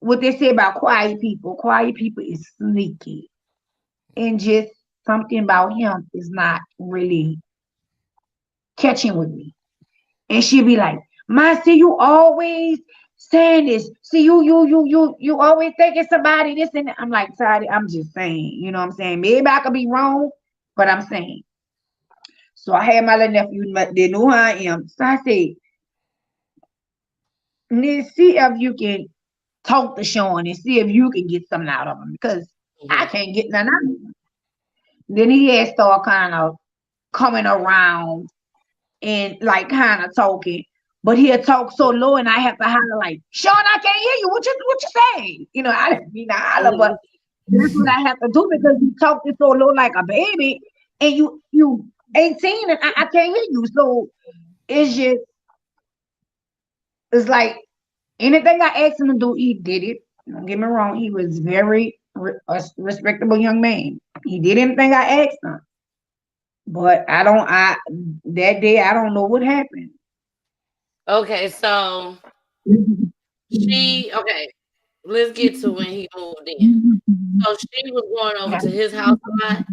what they say about quiet people? Quiet people is sneaky and just something about him is not really catching with me. And she'd be like, "Ma, see, you always saying this. See, you always thinking somebody this and that." I'm like, "Sorry, I'm just saying, you know what I'm saying? Maybe I could be wrong, but I'm saying." So I had my little nephew, they knew who I am. So I said, "See if you can talk to Sean and see if you can get something out of him, because I can't get nothing out of him." Then he had started kind of coming around and like kind of talking, but he'll talk so low and I have to holler like, "Sean, I can't hear you. What you saying?" You know, I didn't mean to holler, but that's what I have to do because you talking so low like a baby and you 18 and I can't hear you. So it's like anything I asked him to do, he did it. Don't get me wrong, he was very respectable young man. He did anything I asked him. But that day I don't know what happened. Okay, so let's get to when he moved in. So she was going over to his house a lot.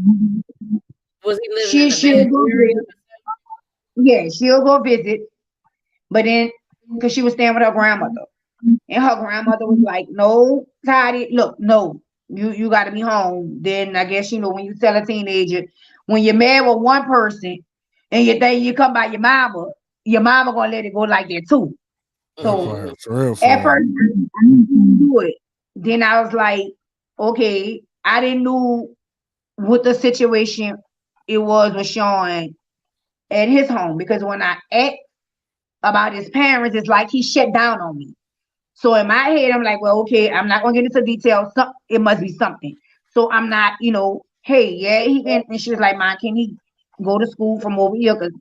Was he living in the back area? Yeah, she'll go visit, but then because she was staying with her grandmother, and her grandmother was like, "No, Toddy, look, no, you got to be home." Then I guess when you tell a teenager, when you're married with one person, and you think you come by your mama gonna let it go like that too. So at first I didn't do it. Then I was like, okay, I didn't know what the situation it was with Sean at his home, because when I asked about his parents, it's like he shut down on me. So in my head, I'm like, well, okay, I'm not gonna get into details. It must be something. So I'm not, hey, yeah, he can. And she was like, "Mom, can he go to school from over here? Because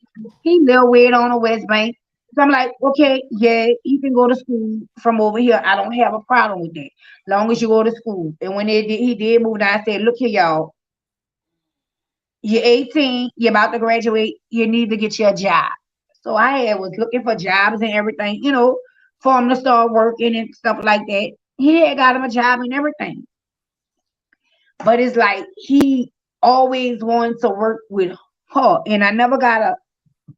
he live way on the West Bank." So I'm like, okay, yeah, he can go to school from over here. I don't have a problem with that, long as you go to school. And when he did move down, I said, "Look here, y'all. You're 18. You're about to graduate. You need to get you a job." So I was looking for jobs and everything, for him to start working and stuff like that. He had got him a job and everything. But it's like he always wanted to work with her. And I never got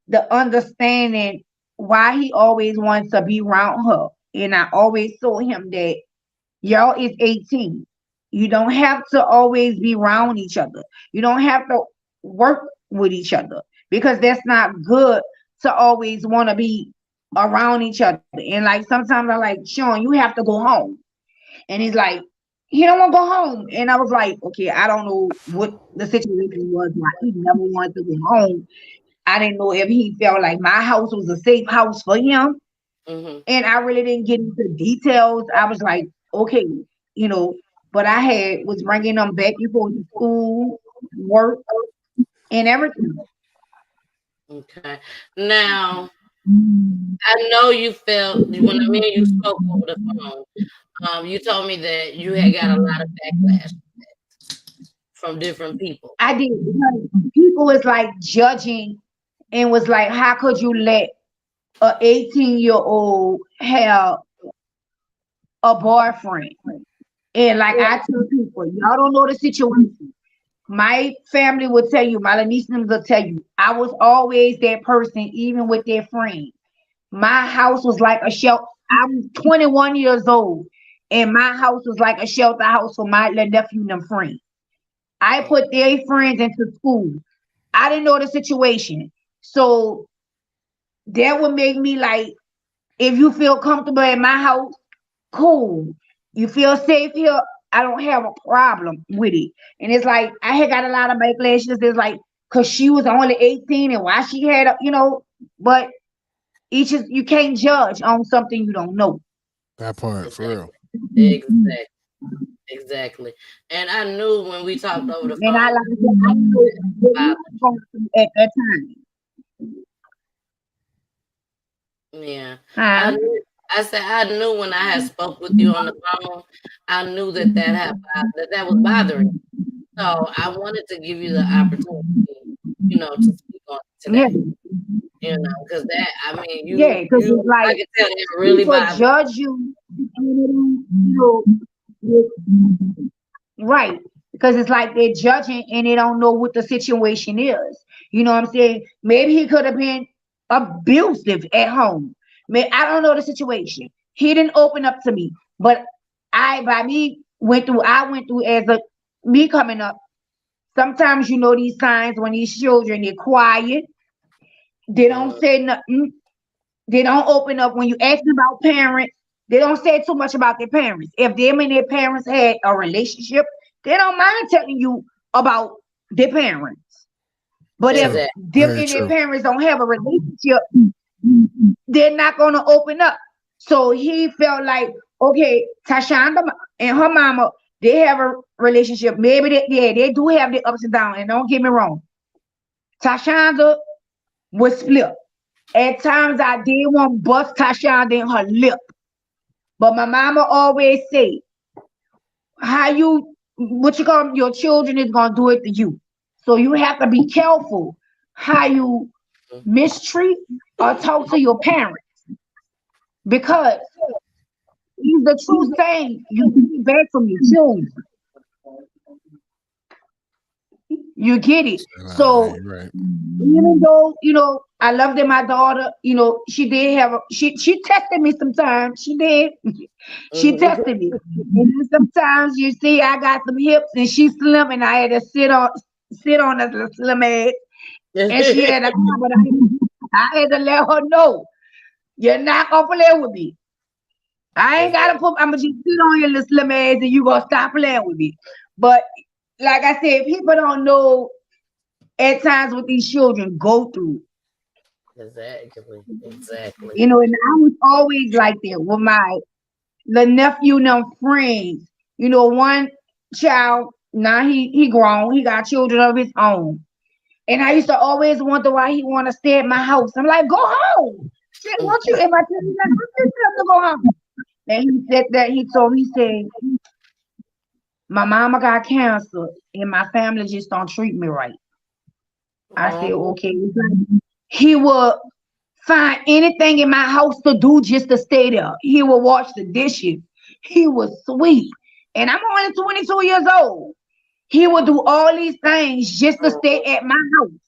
the understanding why he always wants to be around her. And I always told him that y'all is 18. You don't have to always be around each other. You don't have to work with each other, because that's not good to always want to be around each other. And like sometimes I like, "Sean, you have to go home." And he's like, he don't want to go home. And I was like, okay, I don't know what the situation was. Why he never wanted to go home. I didn't know if he felt like my house was a safe house for him. And I really didn't get into details. I was like, okay, but I was bringing them back and forth to school, work, and everything. Okay. Now, I know you felt when me and you spoke over the phone. You told me that you had got a lot of backlash from different people. I did, because people was like judging and was like, "How could you let a 18-year-old have a boyfriend?" And like I tell people, y'all don't know the situation. My family will tell you, my nieces will tell you, I was always that person, even with their friends. My house was like a shelter. I'm 21 years old, and my house was like a shelter house for my little nephew and them friends. I put their friends into school. I didn't know the situation. So that would make me like, if you feel comfortable in my house, cool. You feel safe here, I don't have a problem with it. And it's like, I had got a lot of backlashes. It's like, because she was only 18 and why she had, but you can't judge on something you don't know. That part, for real. Exactly. And I knew when we talked over the phone. And I knew at that time. Yeah. I said I knew when I had spoke with you on the phone, I knew that was bothering me. So I wanted to give you the opportunity, to speak on it today. Because because it's like, I can tell it really bothers judge you, right? because it's like they're judging and they don't know what the situation is. You know what I'm saying? Maybe he could have been abusive at home. I don't know the situation. He didn't open up to me, but I went through as a me coming up. Sometimes you know these signs when these children, they're quiet, they don't say nothing, they don't open up. When you ask them about parents, they don't say too much about their parents. If them and their parents had a relationship, they don't mind telling you about their parents. But if them and their parents don't have a relationship, they're not gonna open up. So he felt like, okay, Tashonda and her mama, they have a relationship. Maybe they do have the ups and downs. And don't get me wrong, Tashonda was split. At times I did want to bust Tashonda in her lip. But my mama always say, your children is gonna do it to you. So you have to be careful how you mistreat or talk to your parents. Because it's the true thing, you get back from your children. You get it. So even though, I love that my daughter, she did have she tested me sometimes. She did. She tested me. And then sometimes you see I got some hips and she's slim and I had to sit on a slim ass. And she had a but I had to let her know, you're not gonna play with me. I ain't gotta I'm gonna just sit on your little slim ass and you gonna stop playing with me. But like I said, people don't know at times what these children go through. Exactly. And I was always like that with the nephew and them friends. One child, now he grown, he got children of his own. And I used to always wonder why he want to stay at my house. I'm like, go home. Shit, won't you? If I tell you that, to go home. And he said that he said, my mama got cancer and my family just don't treat me right. I said, okay. He will find anything in my house to do just to stay there. He will wash the dishes. He was sweet. And I'm only 22 years old. He would do all these things just to stay at my house.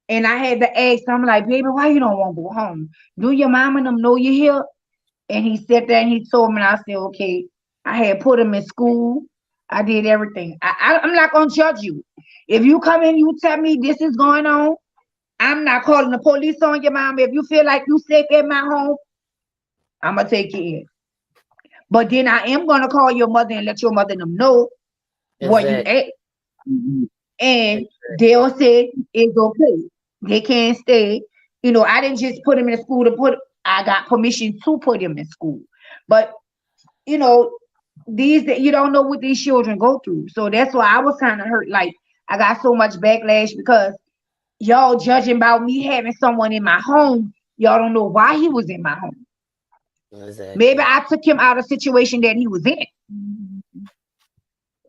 And I had to ask him, like, baby, why you don't want to go home? Do your mom and them know you're here? And he sat there and he told me, and I said, okay. I had put him in school. I did everything. I'm not going to judge you. If you come in, you tell me this is going on, I'm not calling the police on your mom. If you feel like you safe at my home, I'm going to take you in. But then I am going to call your mother and let your mother and them know where you at. And they'll say it's okay. They can't stay. I didn't just put him in school I got permission to put him in school. But, you don't know what these children go through. So that's why I was kind of hurt. Like, I got so much backlash because y'all judging about me having someone in my home. Y'all don't know why he was in my home. Exactly. Maybe I took him out of a situation that he was in.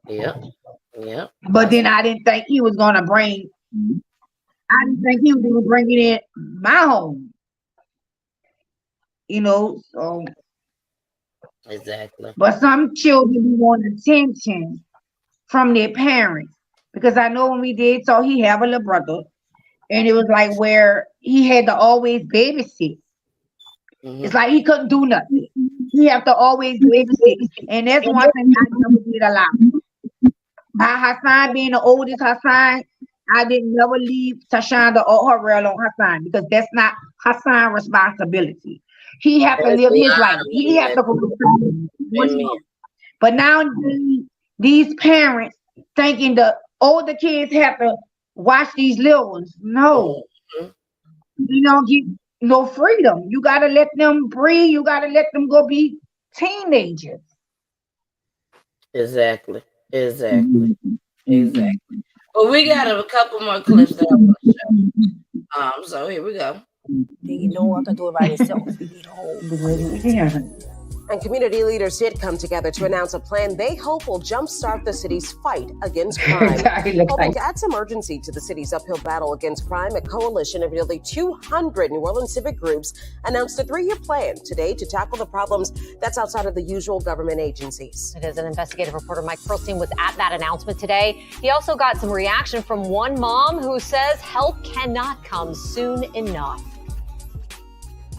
Yeah. But then I didn't think he was going to bring it in my home. So. Exactly. But some children want attention from their parents. Because I know when we did, so he have a little brother. And it was like where he had to always babysit. It's like he couldn't do nothing. He have to always babysit. And that's one thing I never did allow. HASAAN being the oldest HASAAN, I didn't never leave Tashonda or her real on HASAAN because that's not HASAAN's responsibility. He have to live his life. He have to go. But now these parents thinking the older kids have to watch these little ones. No. You don't get no freedom. You got to let them breathe. You got to let them go be teenagers. Exactly. Well, we got a couple more clips that I want to show. So here we go. Then you know what to do about yourself. You need a whole. And community leaders did come together to announce a plan they hope will jumpstart the city's fight against crime. Hoping to add some urgency to the city's uphill battle against crime, a coalition of nearly 200 New Orleans civic groups announced a 3-year plan today to tackle the problems that's outside of the usual government agencies. It is an investigative reporter, Mike Perlstein, was at that announcement today. He also got some reaction from one mom who says help cannot come soon enough.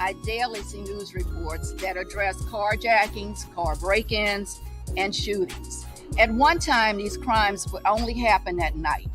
I daily see news reports that address carjackings, car break-ins, and shootings. At one time, these crimes would only happen at night,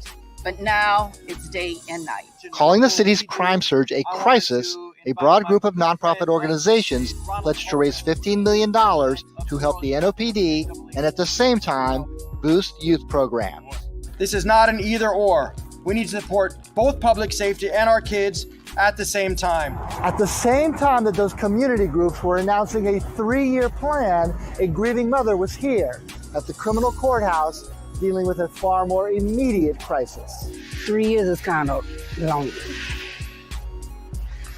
but now it's day and night. Calling the city's crime surge a crisis, a broad group of nonprofit organizations pledged to raise $15 million to help the NOPD and at the same time boost youth programs. This is not an either or. We need to support both public safety and our kids at the same time. At the same time that those community groups were announcing a 3-year plan, a grieving mother was here at the criminal courthouse dealing with a far more immediate crisis. 3 years is kind of long.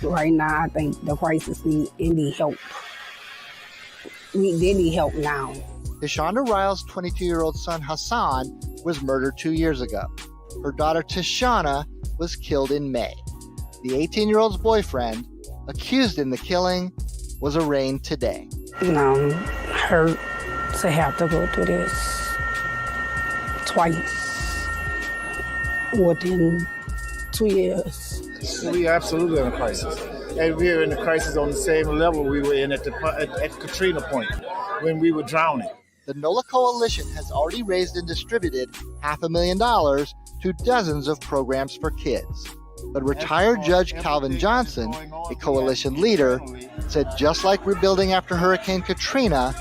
Right now, I think the crisis need help. They need help now. Hishaunda Riles' 22-year-old son HASAAN was murdered 2 years ago. Her daughter Tishana was killed in May. The 18-year-old's boyfriend, accused in the killing, was arraigned today. Hurt to have to go through this twice within 2 years. We are absolutely in a crisis. And we're in a crisis on the same level we were in at Katrina Point when we were drowning. The NOLA Coalition has already raised and distributed $500,000 to dozens of programs for kids. But retired Judge Calvin Johnson, a coalition leader, said just like rebuilding after Hurricane Katrina,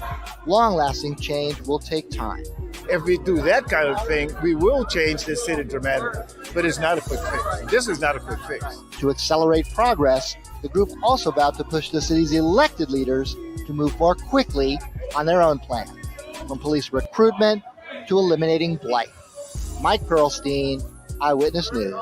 long-lasting change will take time. If we do that kind of thing, we will change this city dramatically. But it's not a quick fix. This is not a quick fix. To accelerate progress, the group also vowed to push the city's elected leaders to move more quickly on their own plan, from police recruitment to eliminating blight. Mike Perlstein, Eyewitness News.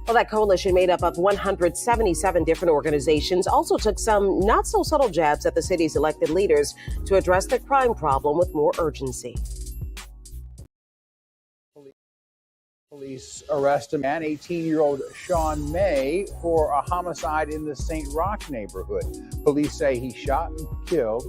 Well, that coalition made up of 177 different organizations also took some not-so-subtle jabs at the city's elected leaders to address the crime problem with more urgency. Police arrest a man, 18-year-old Sean May, for a homicide in the St. Roch neighborhood. Police say he shot and killed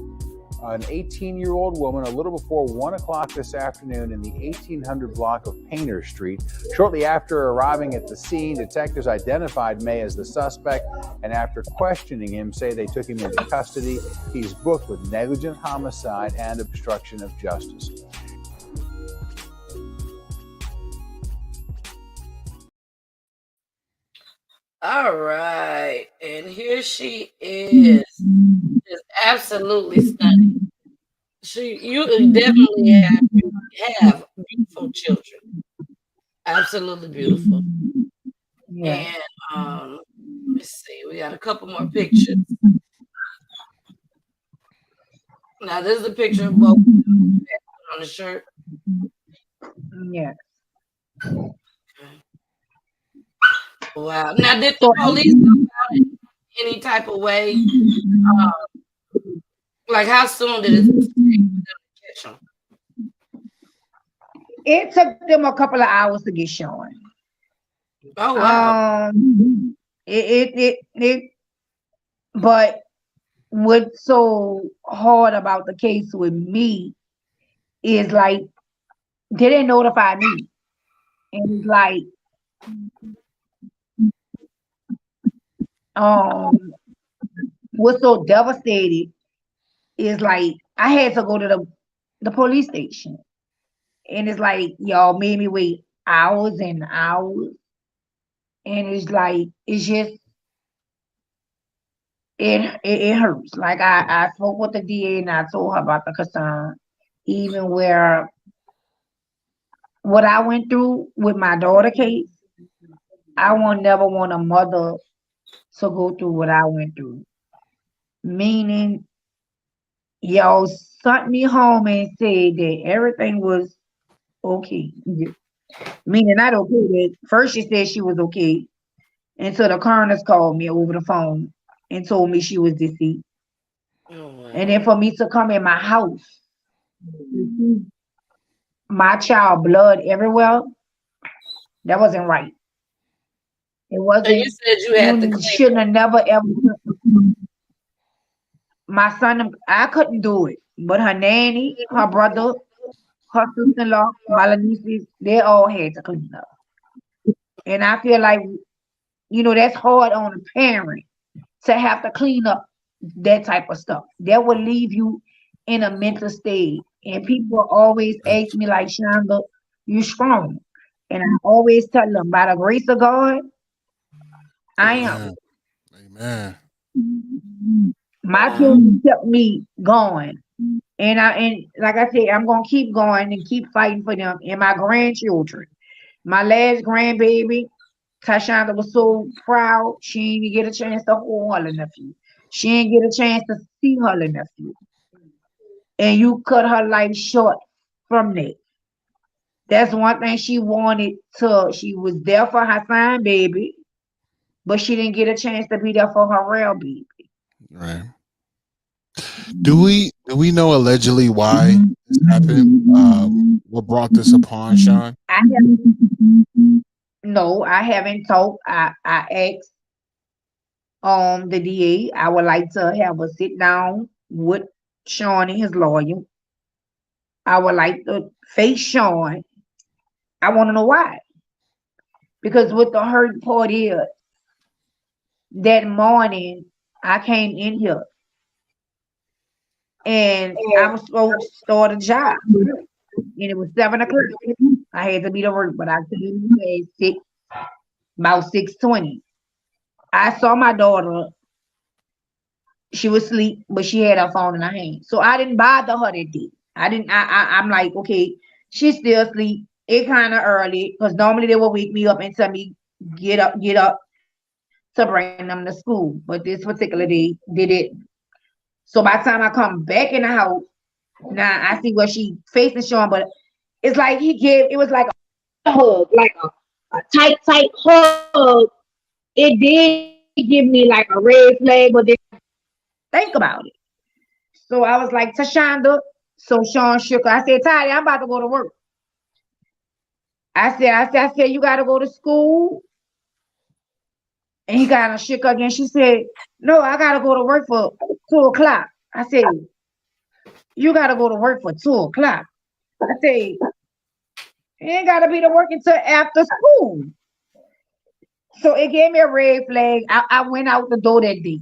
an 18-year-old woman a little before 1 o'clock this afternoon in the 1800 block of Painter Street. Shortly after arriving at the scene, detectives identified May as the suspect, and after questioning him, say they took him into custody. He's booked with negligent homicide and obstruction of justice. All right, and here she is. Just absolutely stunning. You definitely have beautiful children. Absolutely beautiful. Yeah. And let's see, we got a couple more pictures. Now this is a picture of both on the shirt. Yeah. Wow. Now, did the police know about it any type of way? Like, how soon did it take them to catch them? It took them a couple of hours to get shown. Oh, wow. But what's so hard about the case with me is like they didn't notify me. And it's like what's so devastated is like I had to go to the police station, and it's like y'all made me wait hours and hours, and it's like it's just it hurts. Like I spoke with the DA and I told her about the concern, even where what I went through with my daughter case. I won't never want a mother to go through what I went through. Meaning, y'all sent me home and said that everything was okay. Meaning not okay. That first she said she was okay. And so the coroners called me over the phone and told me she was deceased. Oh, wow. And then for me to come in my house, my child blood everywhere, that wasn't right. It So you wasn't. said you had to You clean shouldn't have never ever. My son, I couldn't do it, but her nanny, her brother, her sister-in-law, my nieces, they all had to clean up. And I feel like, that's hard on a parent to have to clean up that type of stuff. That will leave you in a mental state. And people always ask me, like, Shonda, you strong. And I always tell them, by the grace of God, I am. Amen. My children kept me going. And like I said, I'm gonna keep going and keep fighting for them and my grandchildren. My last grandbaby, Tashonda was so proud. She didn't get a chance to hold her nephew. She didn't get a chance to see her nephew. And you cut her life short from that. That's one thing she wanted to. She was there for her son baby, but she didn't get a chance to be there for her real baby. Right. Do we know allegedly why this happened? What brought this upon Sean? I haven't talked. I asked the DA. I would like to have a sit down with Sean and his lawyer. I would like to face Sean. I want to know why. Because what the hurt part is, that morning I came in here and I was supposed to start a job. And it was 7 o'clock. I had to be to work, but I came in at about 6:20. I saw my daughter. She was asleep, but she had her phone in her hand. So I didn't bother her that day. I'm like, okay, she's still asleep. It kind of early because normally they will wake me up and tell me get up to bring them to school. But this particular day they didn't. So by the time I come back in the house, now I see where she facing Sean, but it's like it was like a hug, like a tight hug. It did give me like a red flag, but then think about it. So I was like, Tashonda. So Sean shook her. I said, Toddy, I'm about to go to work. I said, you gotta go to school. And he kind of shook her again. She said, no, I gotta go to work for 2 o'clock. I said, you gotta go to work for 2 o'clock. I said, you ain't gotta be to work until after school. So it gave me a red flag. I went out the door that day.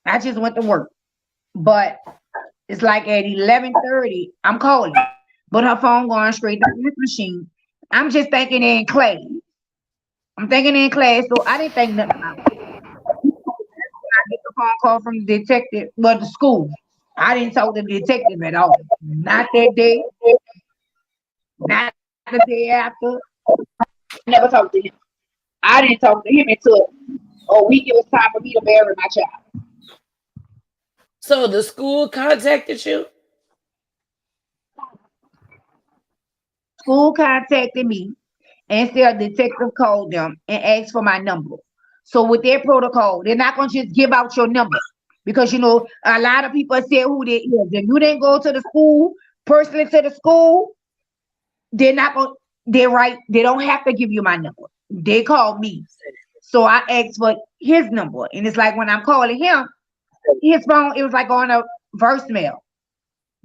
I just went to work. But it's like at 11:30, I'm calling. But her phone going straight to this machine. I'm just thinking in class. I'm thinking in class, so I didn't think nothing about it. I get the phone call from the detective, well, the school. I didn't talk to the detective at all. Not that day, not the day after. Never talked to him. I didn't talk to him until a week it was time for me to bury my child. So the school contacted you? School contacted me and said a detective called them and asked for my number. So with their protocol, they're not gonna just give out your number because a lot of people say who they is. If you didn't go to the school, personally to the school, they're not gonna. They're right. They don't have to give you my number. They called me, so I asked for his number, and it's like when I'm calling him, his phone it was like on a voicemail,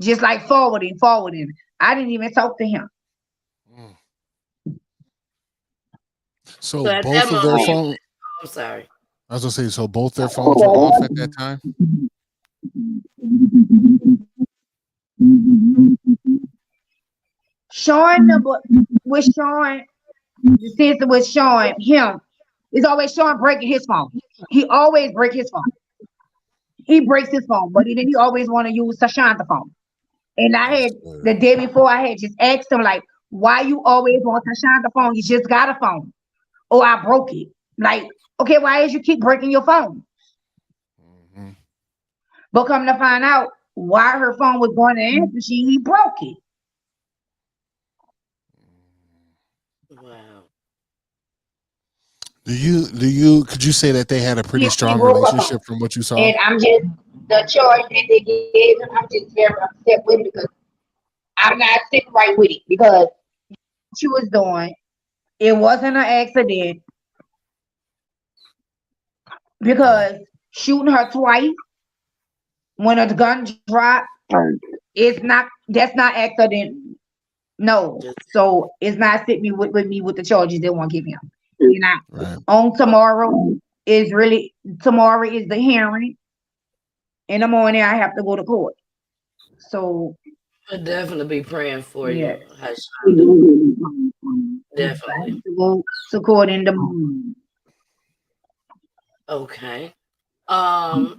just like forwarding. I didn't even talk to him. So both of their phones. I'm sorry. I was gonna say, so both their phones were off at that time. Sean number was Sean. The sister was showing him. It's always Sean breaking his phone. He always break his phone. He breaks his phone, but then he always want to use Tashonda's phone. And I had the day before I had just asked him like, why you always want Tashonda's phone? You just got a phone. Oh, I broke it. Like, okay, why is you keep breaking your phone? Mm-hmm. But come to find out why her phone was going to answer machine, he broke it. Wow. Could you say that they had a pretty strong relationship from what you saw? And I'm just the charge that they gave him. I'm just very upset with it because I'm not sitting right with it because she was doing. It wasn't an accident because shooting her twice when a gun dropped, that's not accident. No. So it's not sitting with me with the charges they want to give him. You know, on tomorrow is the hearing. In the morning I have to go to court. So I'll definitely be praying for yes. you, Hishaunda. Definitely. To go to court in the morning. Okay. Well,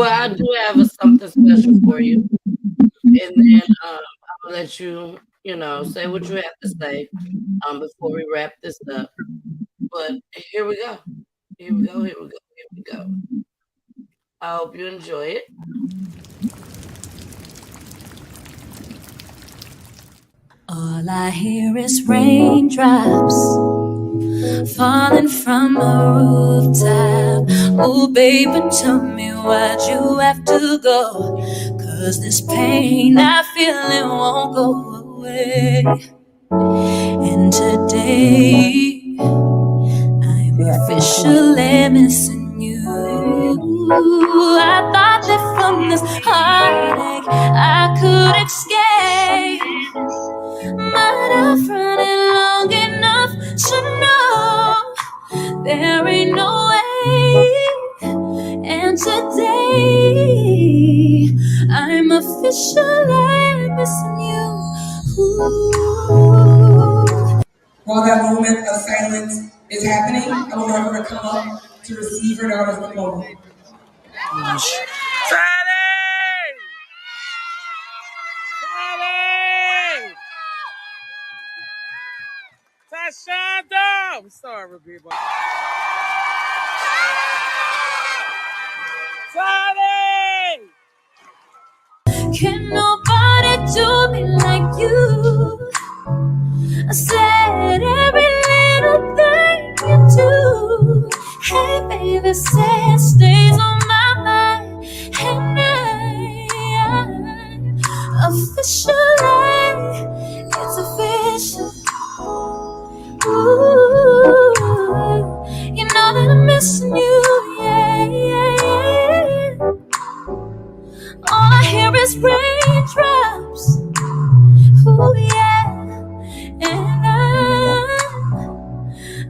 I do have something special for you, and then I'm gonna let you, say what you have to say before we wrap this up. But here we go. Here we go. Here we go. Here we go. I hope you enjoy it. All I hear is raindrops falling from the rooftop. Oh, baby, tell me why'd you have to go? 'Cause this pain I feel it won't go away. And today I'm officially missing you. I thought that from this heartache I could escape, but I've run it long enough to know there ain't no way. And today I'm officially missing you. While that moment of silence is happening, I will have her come up to receive her daughter's diploma. Hishaunda! I'm sorry, people. Can nobody do me like you? I said every little thing you do. Hey, baby, say it stays on my mind. And I officially, it's official. Ooh, you know that I'm missing you, yeah, yeah, yeah. All I hear is raindrops. Ooh, yeah. And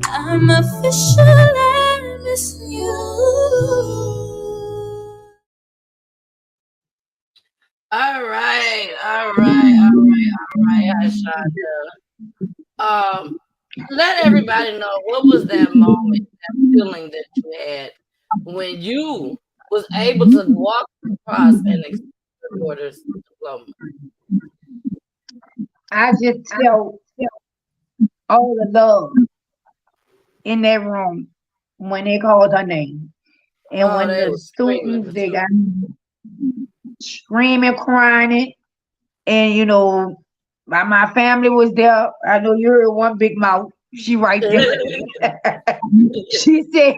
I'm officially missing you. All right, Hishaunda. Let everybody know, what was that moment, that feeling that you had when you was able to walk across and accept your daughter's diploma? I just felt all the love in that room when they called her name. And when the students, they got screaming, crying, and my family was there. I know you heard one big mouth. She right there. She said,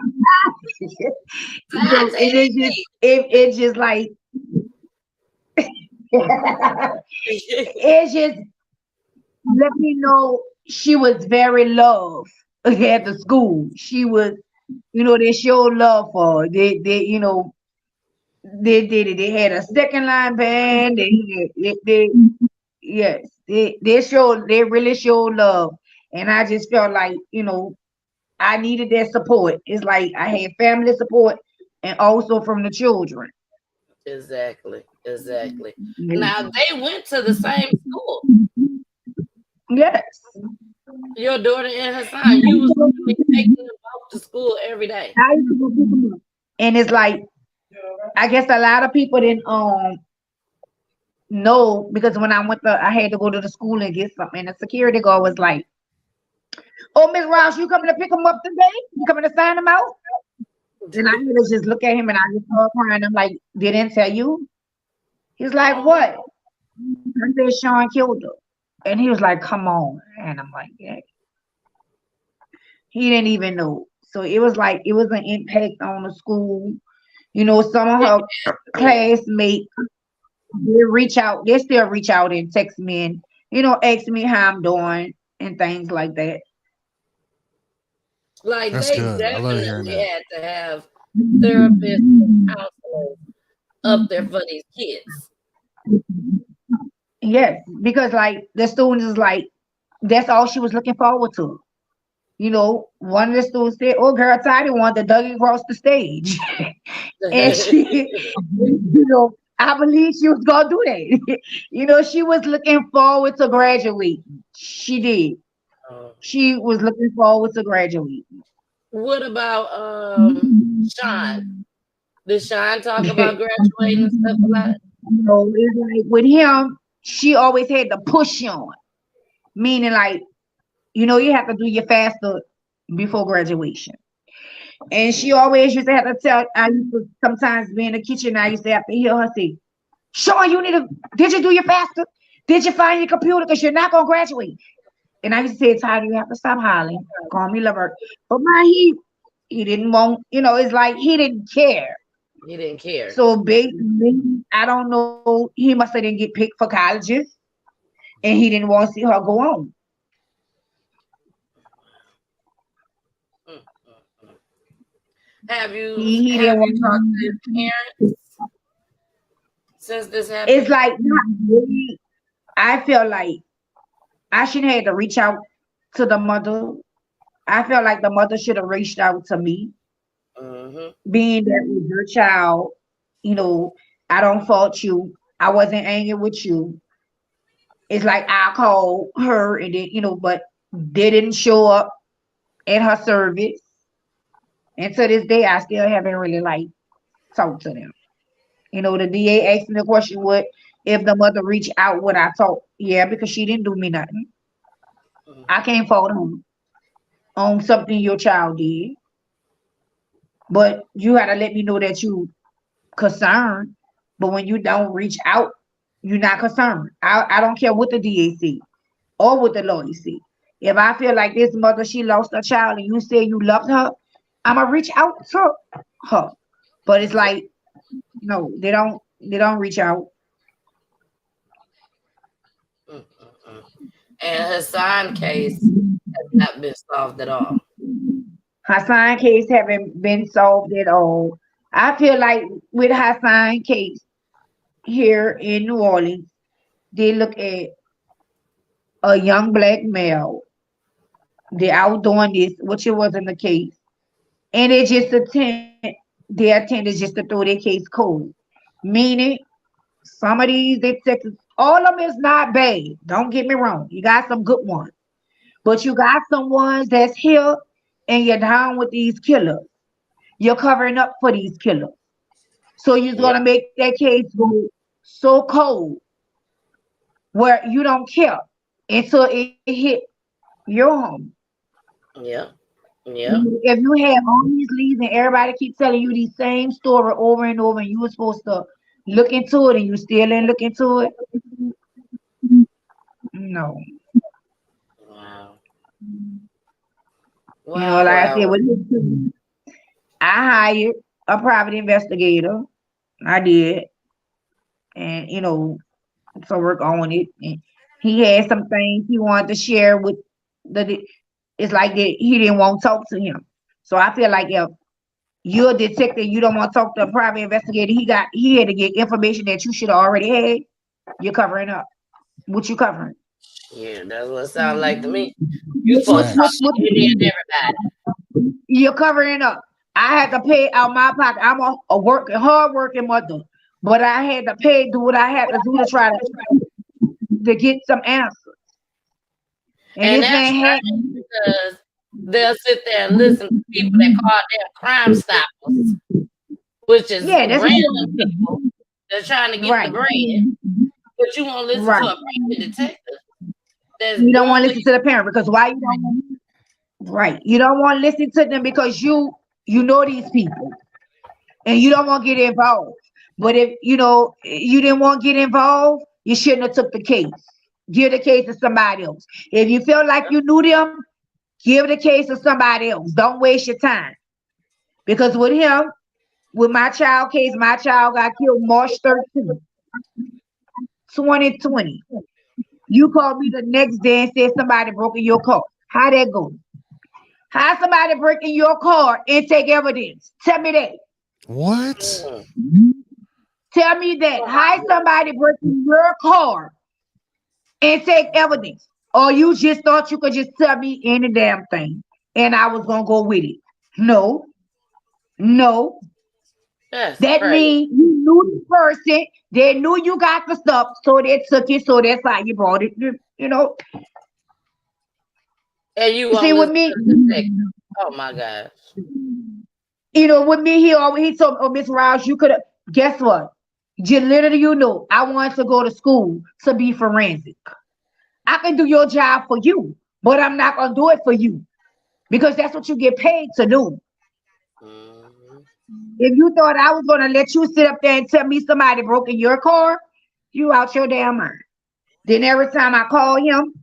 it's just like, it's just let me know she was very loved at the school. She was, they showed love for her. They had a second line band. They really showed love. And I just felt like, I needed that support. It's like I had family support and also from the children. Exactly. Now they went to the same school. Yes. Your daughter and Hassan, you was taking them both to school every day. I used to go pick them up. And it's like, I guess a lot of people didn't know, because when I had to go to the school and get something, and the security guard was like, "Oh, Miss Rouse, you coming to pick them up today? You coming to sign them out?" And I really just look at him and I just start crying. I'm like, "They didn't tell you?" He's like, "What?" I said, "Sean killed her." And he was like, "Come on." And I'm like, "Yeah." He didn't even know. So it was like it was an impact on the school. You know, some of her classmates they reach out, they still reach out and text me and ask me how I'm doing and things like that. Like That's they good. I love hearing definitely that. had to have therapists and counselors up there for these kids. Yes, because like the students is like that's all she was looking forward to. One of the students said, "Oh, girl, Tiny wanted to dug across the stage," and she, I believe she was gonna do that. She was looking forward to graduating. She did. She was looking forward to graduating. What about Sean? Did Sean talk about graduating and stuff a lot? It's like with him, she always had to push on, meaning like, you have to do your FAFSA before graduation. And she always used to have to tell, I used to sometimes be in the kitchen, I used to have to hear her say, Sean, did you do your FAFSA? Did you find your computer? Because you're not going to graduate. And I used to say, Ty, you have to stop hollering. Call me Levert. But he didn't want, it's like he didn't care. He didn't care. So basically, I don't know, he must have didn't get picked for colleges and he didn't want to see her go on. Have you He didn't want talked to his parents since this happened? It's like not really. I feel like I shouldn't have to reach out to the mother. I feel like the mother should have reached out to me. Being that was your child, I don't fault you. I wasn't angry with you. It's like I called her and then, but they didn't show up at her service. And to this day, I still haven't really like talked to them. The DA asked me the question, what if the mother reached out, would I talk? Yeah, because she didn't do me nothing. I can't fault him on something your child did. But you gotta let me know that you concerned. But when you don't reach out, you're not concerned. I don't care what the DA see or what the lawyer see. If I feel like this mother, she lost her child and you say you loved her, I'ma reach out to her. But it's like, no, they don't reach out. And HASAAN case has not been solved at all. HASAAN case haven't been solved at all. I feel like with HASAAN case here in New Orleans, they look at a young black male. They're out doing this, which it wasn't the case. And they just they attended just to throw their case cold. Meaning, some of these detectives, all of them is not bad. Don't get me wrong. You got some good ones. But you got some ones that's here and you're down with these killers. You're covering up for these killers. So you're going to make that case go so cold where you don't care until it hit your home. Yeah. If you have all these leads and everybody keeps telling you the same story over and over and you were supposed to look into it and you still didn't look into it, no. Wow. Like I said, I hired a private investigator. I did. And, to work on it. And he had some things he wanted to share with it's like that he didn't want to talk to him. So I feel like if you're a detective, you don't want to talk to a private investigator, he had to get information that you should have already had. You're covering up. What you covering? Yeah, that's what it sounds like to me. You supposed to talk to everybody. You're covering up. I had to pay out my pocket. I'm a hard working mother, but I had to do what I had to do to try to get some answers. And that's right, because they'll sit there and listen to people that call them Crime Stoppers, which is random people. They're trying to get the bread, but you won't listen to a private detective. You don't want to listen to the parent because why you don't? You don't want to listen to them because you know these people and you don't want to get involved. But if you didn't want to get involved, you shouldn't have took the case. Give the case to somebody else. If you feel like you knew them, Give the case to somebody else. Don't waste your time. Because with him, with my child case, my child got killed March 13th, 2020. You called me the next day and said somebody broke in your car. How that go? How somebody break in your car and take evidence? Tell me that. What? Tell me that. How somebody break in your car and take evidence? Or you just thought you could just tell me any damn thing and I was gonna go with it? No. That means you knew the person, they knew you got the stuff, so they took it, so that's how you brought it, you know. And you See, with me, oh my gosh. You know, with me, he told me, oh, Miss Riles, you could have, guess what? Just literally, you know, I wanted to go to school to be forensic. I can do your job for you, but I'm not going to do it for you because that's what you get paid to do. If you thought I was going to let you sit up there and tell me somebody broke in your car, you out your damn mind. Then every time I call him,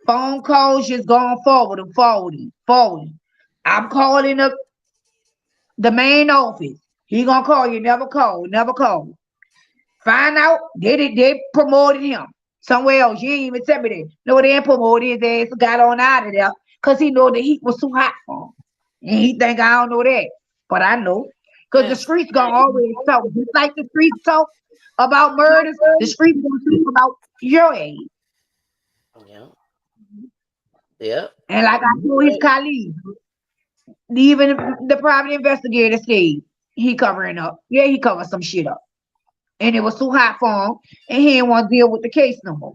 phone calls just going forwarding. I'm calling up the main office. He gonna call you, never call. Find out they promoted him somewhere else. You ain't even tell me that. No, they ain't promoted his ass, got on out of there because he know the heat was too hot for him. And he think I don't know that. But I know. Because the streets gonna always talk. Just like the streets talk about murders, the streets gonna talk about your age. Yeah. And like I told his colleagues, even the private investigator said he covering up. Yeah, he covered some shit up. And it was too hot for him, and he didn't want to deal with the case no more.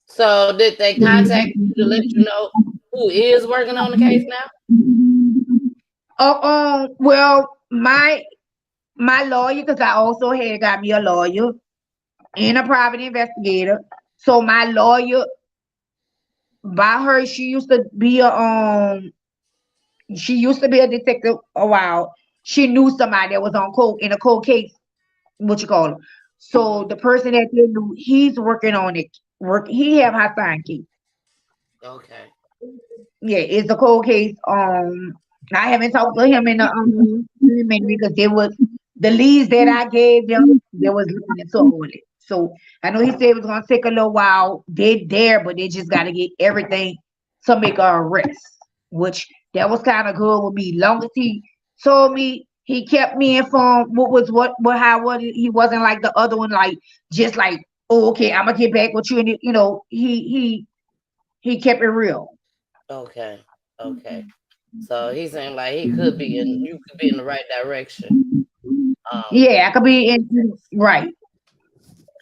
So did they contact you to let you know who is working on the case now? Well, my lawyer, because I also had got me a lawyer and a private investigator. So my lawyer, by her, she used to be a detective a while. She knew somebody that was on in a cold case, what you call it. So the person that they knew, he's working on it. He have HASAAN case. Okay. Yeah, it's a cold case. I haven't talked to him in a minute because there was the leads that I gave them. They was looking into all it. So I know he said it was gonna take a little while. They're there, but they just got to get everything to make an arrest. Which that was kind of good with me. Long as he told me, he kept me informed he wasn't like the other one, like just like, oh, okay, I'm gonna get back with you, and you know, he kept it real. Okay. So he's saying like you could be in the right direction. Yeah, I could be in right.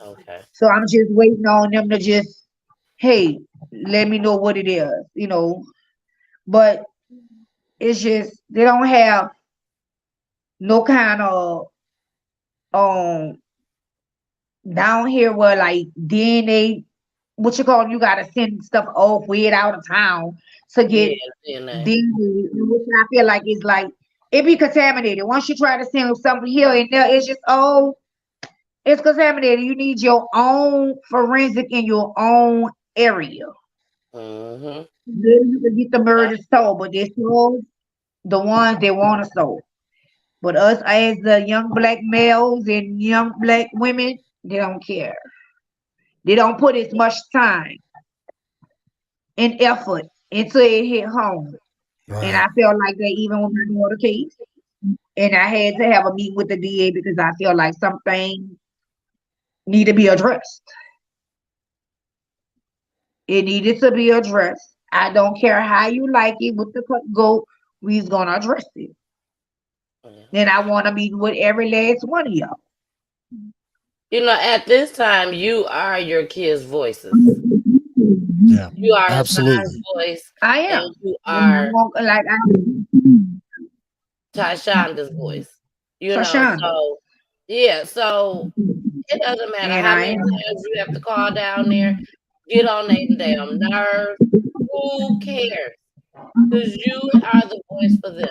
Okay. So I'm just waiting on them to just, hey, let me know what it is, you know. But it's just they don't have no kind of down here where like DNA, what you call, you gotta send stuff off way out of town to get DNA, which I feel like is like it be contaminated. Once you try to send something here and there, it's just it's contaminated. You need your own forensic in your own area. Then you can get the murder sold, but they sold the ones they want to sold. But us as the young black males and young black women, they don't care. They don't put as much time and effort until it hit home. Right. And I felt like that even with my daughter case. And I had to have a meeting with the DA because I feel like something need to be addressed. It needed to be addressed. I don't care how you like it with the go, we's gonna address it. Then I want to meet with every last one of y'all. You know, at this time, you are your kids' voices. Yeah, you are absolutely. Voice. I am. And you are like Hishaunda's voice. You know, so yeah, so it doesn't matter how many times you have to call down there, get on their damn nerves. Who cares? Because you are the voice for them.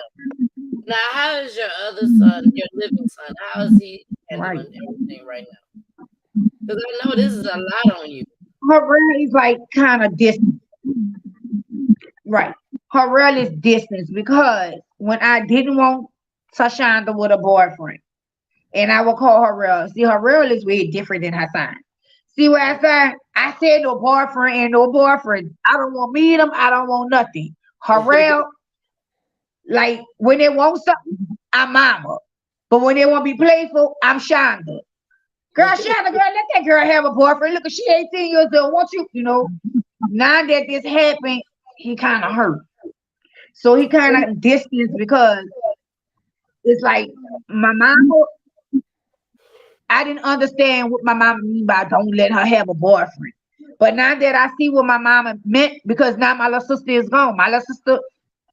Now, how is your other son, your living son? How is he handling everything right now? Because I know this is a lot on you. Her brain is like kind of distant. Right. Her real is distance because when I didn't want Tashonda with a boyfriend, and I would call her real. See, her real is way different than HASAAN. See what I said? I said no boyfriend and no boyfriend. I don't want me them. I don't want nothing. Her real, like when they want something, I'm mama. But when they want to be playful, I'm Shonda. Girl, Shonda, girl, let that girl have a boyfriend. Look, she 18 years old. Want you, now that this happened, he kind of hurt. So he kind of distanced because it's like my mama, I didn't understand what my mama mean by don't let her have a boyfriend. But now that I see what my mama meant, because now my little sister is gone. My little sister,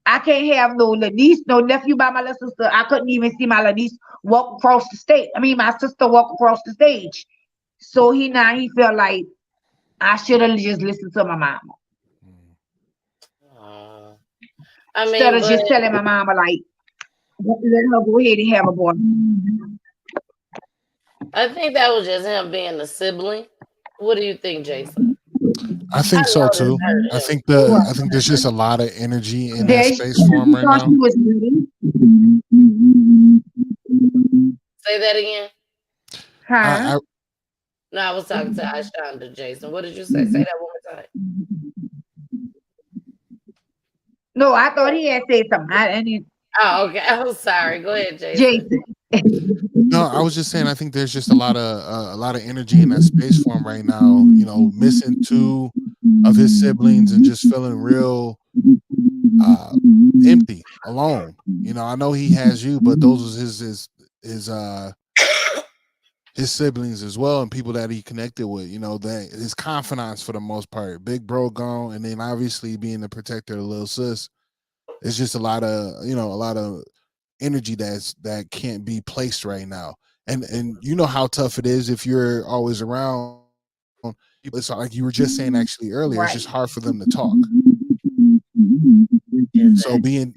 I can't have no little niece, no nephew by my little sister. I couldn't even see my little niece walk across the stage. I mean, my sister walk across the stage. So he felt like I should have just listened to my mama. Instead of just telling my mama, like, let her go ahead and have a boyfriend. I think that was just him being a sibling. What do you think, Jason? I think so too. I think there's just a lot of energy in that space for him right now. Say that again. Huh? No, I was talking to Hishaunda, Jason. What did you say? Say that one more time. No, I thought he had said something. Oh, okay. I'm sorry. Go ahead, Jason. No, I was just saying. I think there's just a lot of energy in that space for him right now. Missing two of his siblings and just feeling real empty, alone. I know he has you, but those was his siblings as well, and people that he connected with. That his confidants for the most part. Big bro gone, and then obviously being the protector of little sis. It's just a lot of energy that can't be placed right now. And you know how tough it is if you're always around. It's like you were just saying actually earlier, It's just hard for them to talk. So being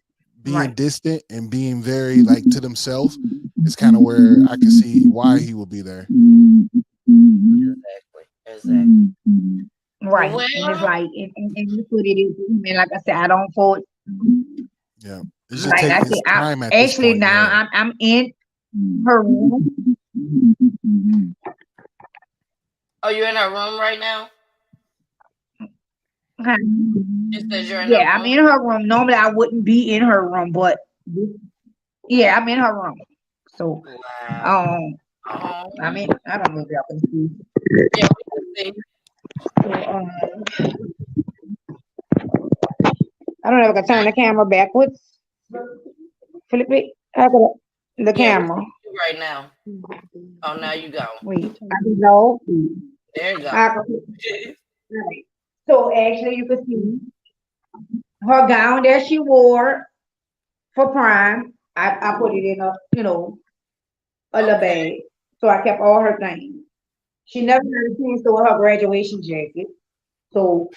distant and being very like to themselves is kind of where I can see why he will be there. Exactly. Right. And it's like, and look what it is. I mean, like I said, I don't force. Yeah. It's like I said, actually now I'm in her room. Oh, you're in her room right now? Okay. You said you're in her room? I'm in her room. Normally I wouldn't be in her room, but yeah, I'm in her room. So I mean, I don't know if y'all can see. Yeah, we can see. So, I don't know if I can turn the camera backwards. Flip it. The camera. Right now. Oh, now you go. Wait, I don't know. There you go. Right. So actually, you can see her gown that she wore for Prime. I put it in a little bag. So I kept all her things. She never had a chance to wear her graduation jacket. So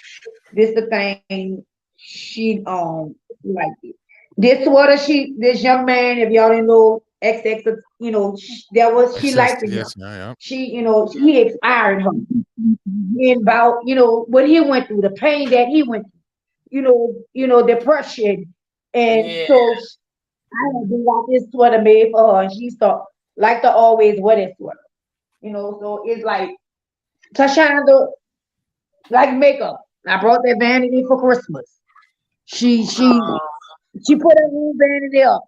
this the thing she liked it. This sweater this young man, if y'all didn't know, XX, that was she liked it. Yes, yeah. She, he inspired her in about, what he went through, the pain that he went through, depression. And so I had to got this sweater made for her, and she like to always wear this sweater. So it's like Tashonda like makeup. I brought that vanity for Christmas. She put her own vanity up.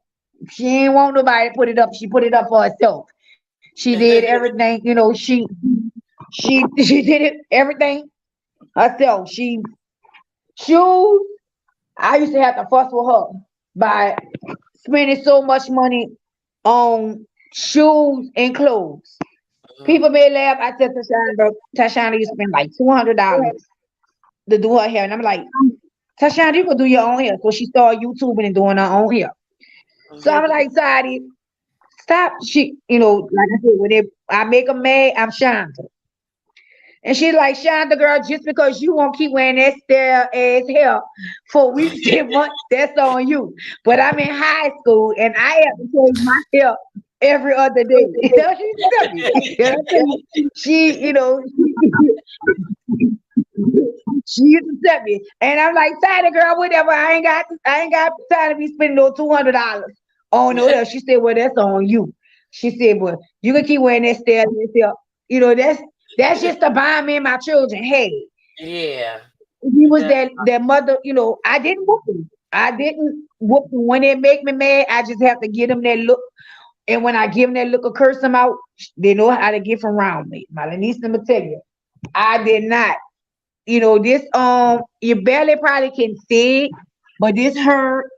She ain't want nobody to put it up. She put it up for herself. She did everything, she did it everything herself. Shoes, I used to have to fuss with her by spending so much money on shoes and clothes. People may laugh. I said Tashonda, you spend like $200 to do her hair. And I'm like, Tashonda, you could do your own hair. So she started YouTubing and doing her own hair. So I'm like, Sadie, stop. Like I said, when I make them mad, I'm Shonda. And she's like, Shonda, girl, just because you won't keep wearing that stale ass hair for weeks and months, that's on you. But I'm in high school and I have to change my hair every other day. She used to tell me, and I'm like, Tidy girl, whatever. I ain't got time to be spending no $200 on no hair. She said, well, that's on you. She said, well, you can keep wearing that style yourself. You know, that's just to buy me and my children. Hey, Yeah. he was that mother. You know, I didn't whoop him. I didn't whoop him. When they make me mad, I just have to give them that look. And when I give them that look or curse them out, they know how to get from around me. My niece, let me tell you, I did not. You know, this you barely probably can see it, but this her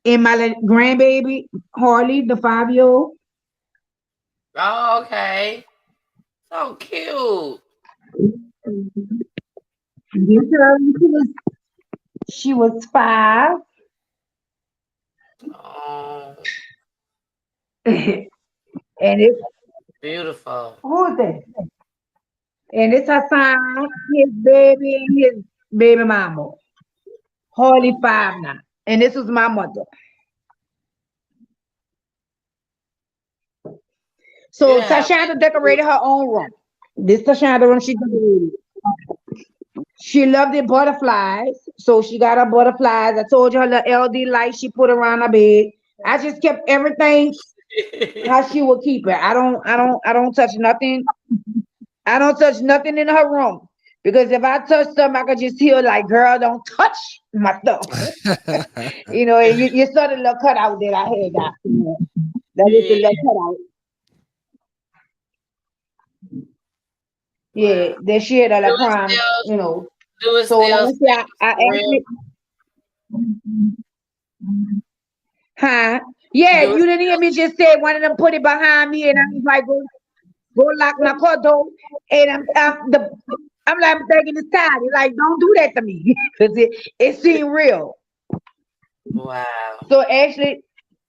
and my grandbaby Harley, the 5-year-old. Oh, okay. So cute. This her, she was 5. Oh, And it's beautiful. who is that? And it's her son, his baby, and his baby mama. Harley 5 now. And this was my mother. So Yeah. Tashanda decorated her own room. This Tashanda room she decorated. She loved the butterflies, so she got her butterflies. I told you her little LD light she put around her bed. I just kept everything how she would keep it. I don't touch nothing. I don't touch nothing in her room. Because if I touch something, I could just hear like, girl, don't touch my stuff. You know, and you saw the little cutout that I had got. That was the little cutout. Yeah, that she had a la prom, you know. So like I said, I actually, huh? Yeah, you didn't hear me just say one of them put it behind me, and I was like, go lock my car door, and I'm like, I'm thinking it's tired. Like, don't do that to me, because it seemed real. Wow. So actually,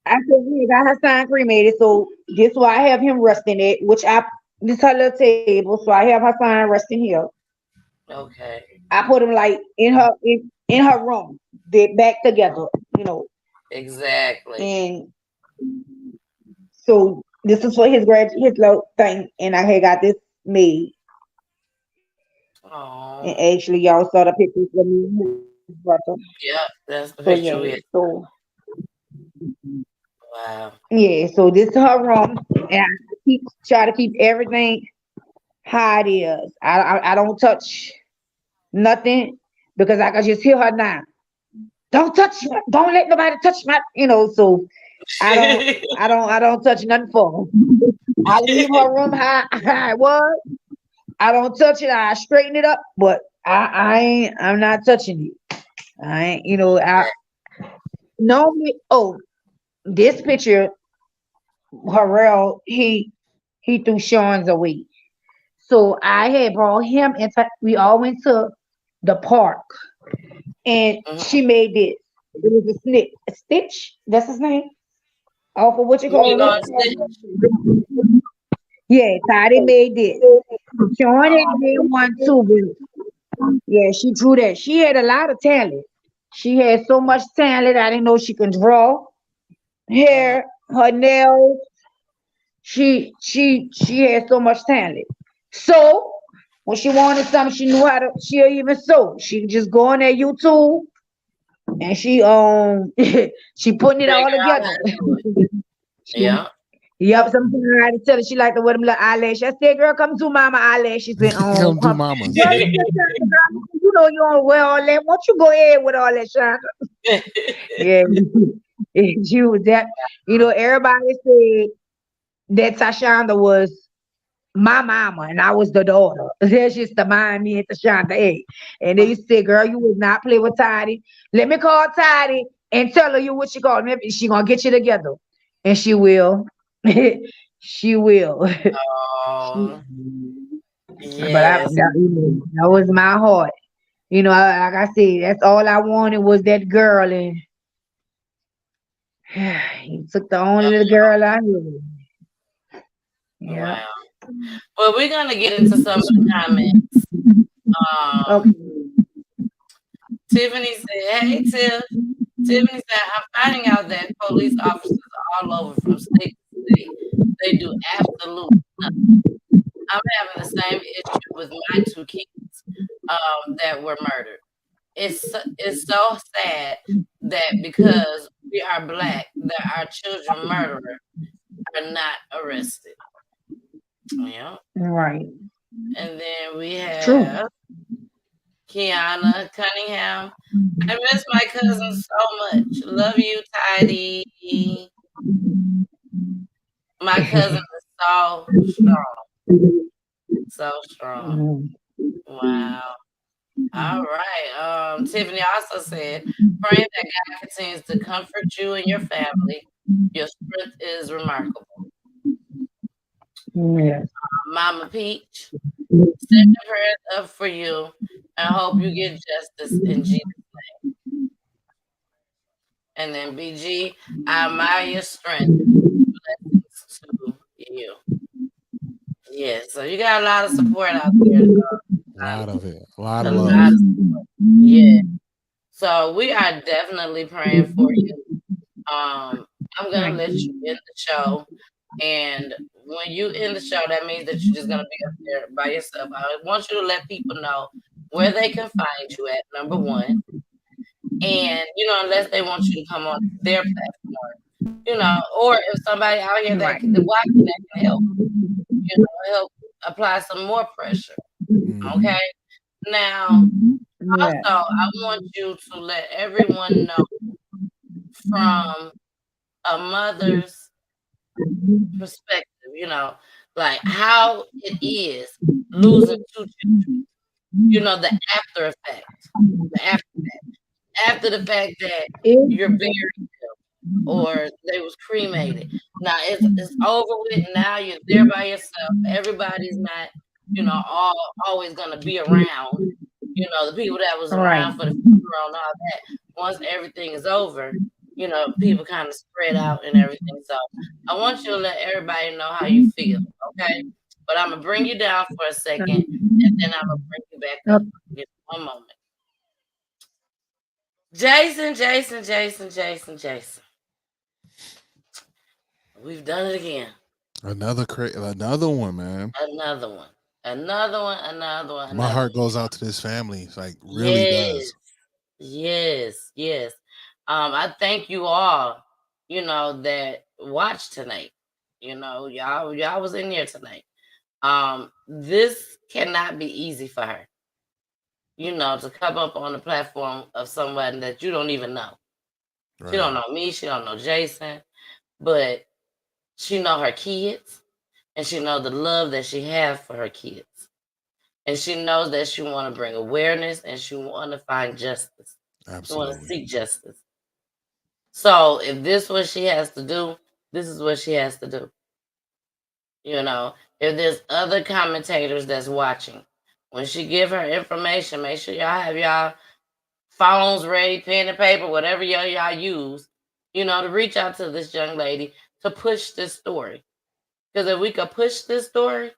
I said, we got her sign cremated, so this is why I have him resting it, this her little table, so I have her sign resting here. Okay. I put him like in her room. They're back together, you know. Exactly. And so this is for his little thing, and I had got this made. Oh. And actually, y'all saw the pictures of me and his brother. Yeah, that's the So picture yeah, with. so Wow. yeah, so this is her room, and I try to keep everything how it is. I don't touch nothing because I can just hear her now. Don't touch me. Don't let nobody touch my, you know. So I don't touch nothing for her. I leave her room how it was. I don't touch it. I straighten it up, but I'm not touching it. I ain't, you know. I normally. Oh, this picture, Harrell, he threw Sean's away. So I had brought him, and we all went to the park, and she made this. It was a stitch. That's his name. Off of what you call it. Yeah, Toddy made this. Sean had did one too, but yeah, she drew that. She had a lot of talent. She had so much talent. I didn't know she could draw, hair, her nails. She had so much talent. So when she wanted something, she knew how to. She'll even sew. She just go on that YouTube and she she putting it all together. Yeah. Yep, sometimes I had to tell her she like to wear them little eyelashes. I said, girl, come to mama eyelashes and Come to mama. Girl, you know you don't wear all that. Won't you go ahead with all that, Shonda? Yeah. And she was that, you know, everybody said that Tashonda was my mama and I was the daughter. That's just to mind me and Tashonda. Hey. And they said, girl, you would not play with Toddy. Let me call Toddy and tell her you what she called me. She gonna get you together. And she will. She will. Oh. But Yes. that was my heart. You know, like I said, that's all I wanted was that girl, and he took the only little girl I knew. Yeah. Wow. Well, we're gonna get into some of the comments. Okay. Tiffany said, "Hey, Tiff." Tiffany said, "I'm finding out that police officers are all over from state to state. They do absolutely nothing. I'm having the same issue with my 2 kids that were murdered. it's so sad that because we are black, that our children murderers are not arrested. Yeah. Right. And then we True. have Kiana Cunningham. I miss my cousin so much. Love you, Tidy. My cousin is so strong. So strong. Wow. All right. Tiffany also said, praying that God continues to comfort you and your family. Your strength is remarkable. Yes. Mama Peach, send the prayers up for you and hope you get justice in Jesus' name. And then BG, I admire your strength. Blessings to you. Yeah, so you got a lot of support out there. A lot of it. A lot A of lot love. of support. Yeah. So we are definitely praying for you. I'm gonna let you end the show. And when you end the show, that means that you're just gonna be up there by yourself. I want you to let people know where they can find you at, number one. And unless they want you to come on their platform, or if somebody out here that watching that can help, help apply some more pressure. Okay. Now, also, I want you to let everyone know from a mother's perspective, like how it is losing two children. The after effect. The after the fact that you're buried them or they was cremated. Now it's over with. Now you're there by yourself. Everybody's not, always gonna be around. The people that was around for the funeral and all that. Once everything is over, people kind of spread out and everything. So I want you to let everybody know how you feel, okay? But I'm gonna bring you down for a second, and then I'm gonna bring you back up. Just one moment. Jason. We've done it again. Another one, man. Another one. My heart goes out to this family. It's like really does. Yes. I thank you all, that watched tonight. Y'all was in here tonight. This cannot be easy for her. To come up on the platform of someone that you don't even know. Right. She don't know me. She don't know Jason, but she know her kids, and she know the love that she has for her kids, and she knows that she want to bring awareness and she want to find justice. Absolutely. She want to seek justice. So if this is what she has to do, this is what she has to do. If there's other commentators that's watching, when she give her information, make sure y'all have y'all phones ready, pen and paper, whatever y'all use, to reach out to this young lady to push this story. Because if we could push this story,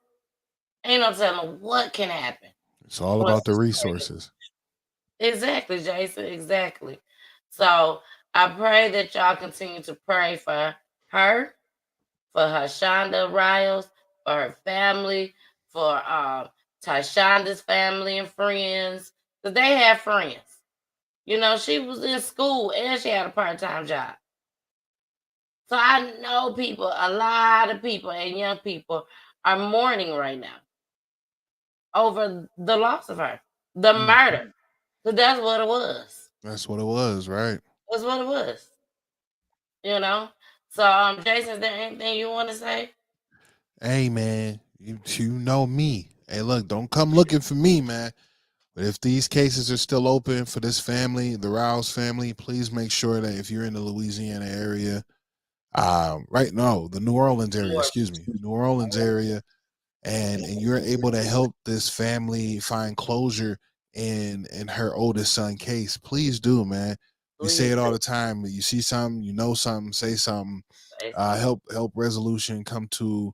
ain't no telling what can happen. It's all about the resources. Exactly, Jason. Exactly. So I pray that y'all continue to pray for her, for Hishaunda Riles, for her family, for Tyshaunda's family and friends, because they have friends. She was in school and she had a part-time job. So I know people, a lot of people and young people are mourning right now over the loss of her, the murder. So that's what it was. That's what it was, right? That's what it was. So Jason, is there anything you want to say? Hey man, you know me. Hey, look, don't come looking for me, man. But if these cases are still open for this family, the Riles family, please make sure that if you're in the Louisiana area, the New Orleans area, New Orleans area, and you're able to help this family find closure in her oldest son case, please do, man. We say it all the time. You see something, you know something, say something. Help resolution come to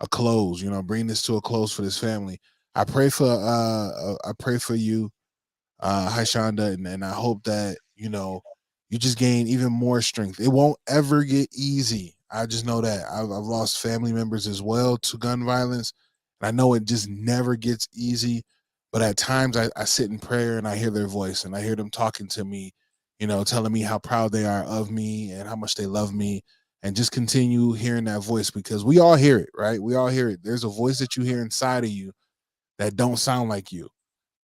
a close. Bring this to a close for this family. I pray for you, Hishaunda, and I hope that you just gain even more strength. It won't ever get easy. I just know that I've lost family members as well to gun violence. I know it just never gets easy, But at times I sit in prayer and I hear their voice and I hear them talking to me, telling me how proud they are of me and how much they love me, and just continue hearing that voice, because we all hear it, right? We all hear it. There's a voice that you hear inside of you that don't sound like you,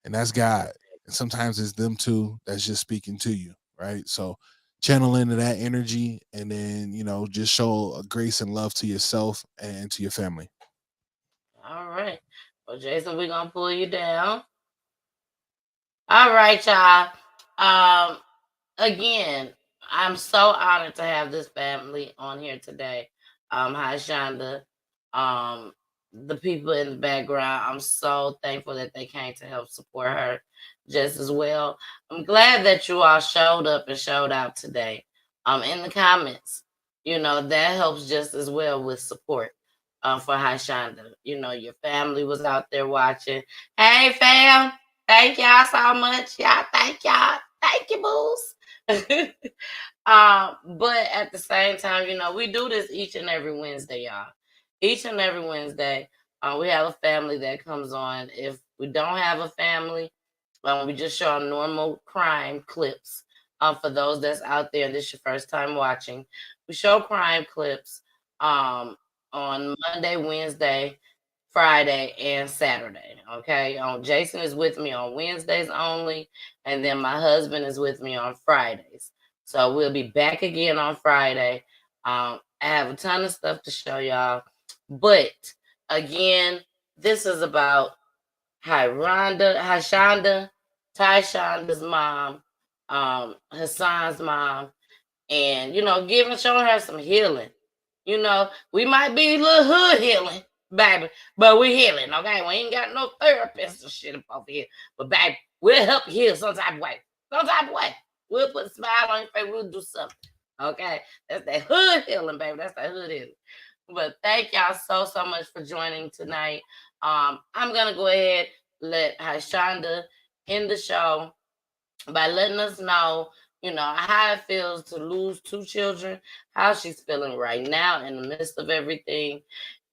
and that's God. And sometimes it's them too that's just speaking to you, right? So channel into that energy, and then just show a grace and love to yourself and to your family. All right. Well, Jason, we're gonna pull you down. All right, y'all. Again, I'm so honored to have this family on here today. Hishaunda, the people in the background, I'm so thankful that they came to help support her just as well. I'm glad that you all showed up and showed out today. In the comments, that helps just as well with support for Hishaunda. Your family was out there watching. Hey, fam. Thank y'all so much. Y'all, thank y'all. Thank you, boos. But at the same time, we do this each and every Wednesday, y'all. Each and every Wednesday, we have a family that comes on. If we don't have a family, we just show normal crime clips. For those that's out there, and this is your first time watching, we show crime clips on Monday, Wednesday, Friday, and Saturday. Okay. Jason is with me on Wednesdays only, and then my husband is with me on Fridays. So we'll be back again on Friday. I have a ton of stuff to show y'all. But again, this is about Hishaunda, Tyshaunda's mom, HASAAN's mom, and showing her some healing. We might be a little hood healing, baby, but we're healing, okay? We ain't got no therapist or shit up over here. But baby, we'll help you heal some type of way. Some type of way. We'll put a smile on your face, we'll do something. Okay? That's that hood healing, baby. That's that hood healing. But thank y'all so much for joining tonight. I'm gonna go ahead, let Hishaunda end the show by letting us know, how it feels to lose 2 children, how she's feeling right now in the midst of everything.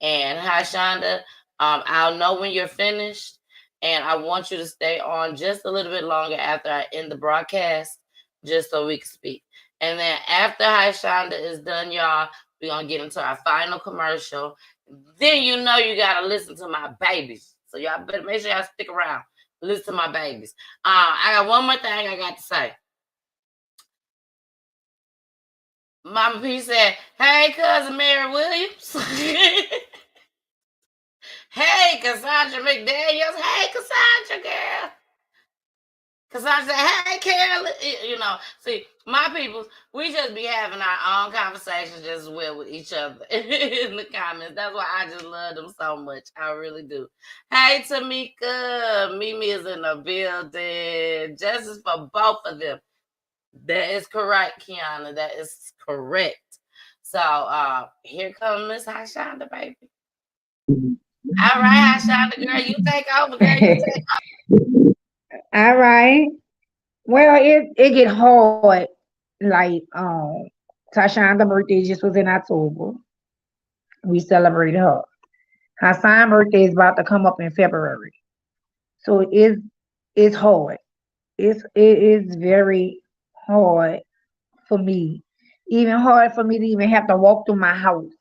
And Hishaunda, I'll know when you're finished, and I want you to stay on just a little bit longer after I end the broadcast, just so we can speak. And then after Hishaunda is done, y'all, we're going to get into our final commercial. Then you got to listen to my babies. So y'all better make sure y'all stick around. Listen to my babies. I got one more thing I got to say. Mama P said, hey, cousin Mary Williams. Hey, Cassandra McDaniels. Hey, Cassandra, girl. Cassandra said, hey, Carolyn. See, my people, we just be having our own conversations just as well with each other in the comments. That's why I just love them so much. I really do. Hey, Tamika. Mimi is in the building. Justice for both of them. That is correct, Kiana. That is correct. So here comes Miss Hishaunda, baby. All right, Hishaunda, girl, you take over, girl. You take over. All right. Well, it get hard. Like Tashonda's birthday just was in October. We celebrated her. HASAAN's birthday is about to come up in February. So it's hard. It is very hard for me. Even hard for me to even have to walk through my house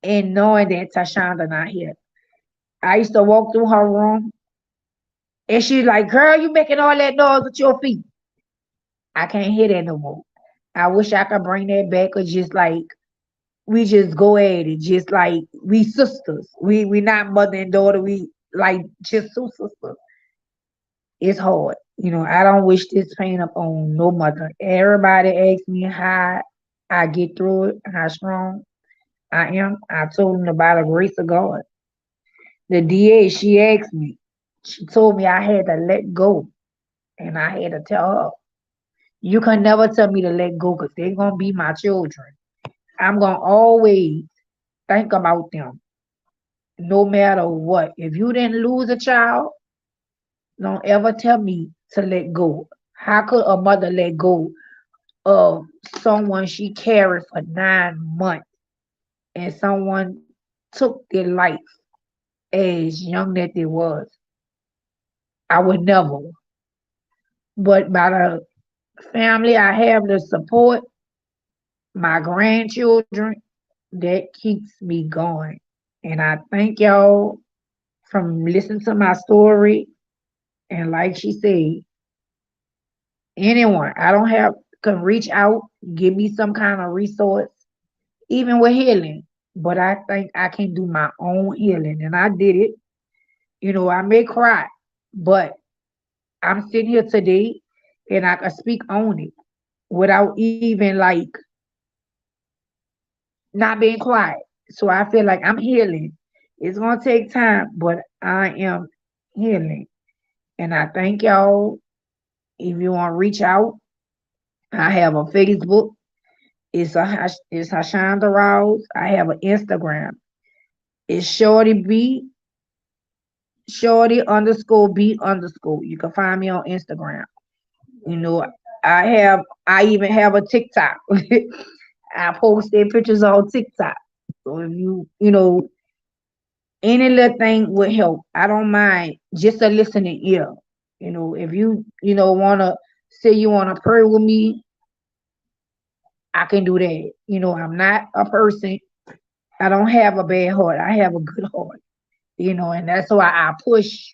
and knowing that Tashonda not here. I used to walk through her room and she's like, girl, you making all that noise with your feet. I can't hear that no more. I wish I could bring that back, or just like we just go at it, just like we sisters. We not mother and daughter. We like just two sisters. It's hard. I don't wish this pain upon no mother. Everybody asks me how I get through it, how strong I am. I told them about the grace of God. The DA, she asked me. She told me I had to let go. And I had to tell her, you can never tell me to let go because they're going to be my children. I'm going to always think about them no matter what. If you didn't lose a child, don't ever tell me to let go. How could a mother let go of someone she carried for 9 months and someone took their life as young that they was? I would never. But by the family I have to support, my grandchildren, that keeps me going. And I thank y'all from listening to my story. And like she said, anyone I don't have can reach out, give me some kind of resource, even with healing. But I think I can do my own healing. And I did it. You know, I may cry, but I'm sitting here today and I can speak on it without even like not being quiet. So I feel like I'm healing. It's gonna take time, but I am healing. And I thank y'all. If you want to reach out, I have a Facebook. It's Hishaunda Riles. I have an Instagram. It's Shorty_B_. You can find me on Instagram. You know, I even have a TikTok. I post their pictures on TikTok. So if you know, any little thing would help. I don't mind just a listening ear. You know, if you know wanna say you wanna pray with me, I can do that. You know, I'm not a person. I don't have a bad heart. I have a good heart. You know, and that's why I push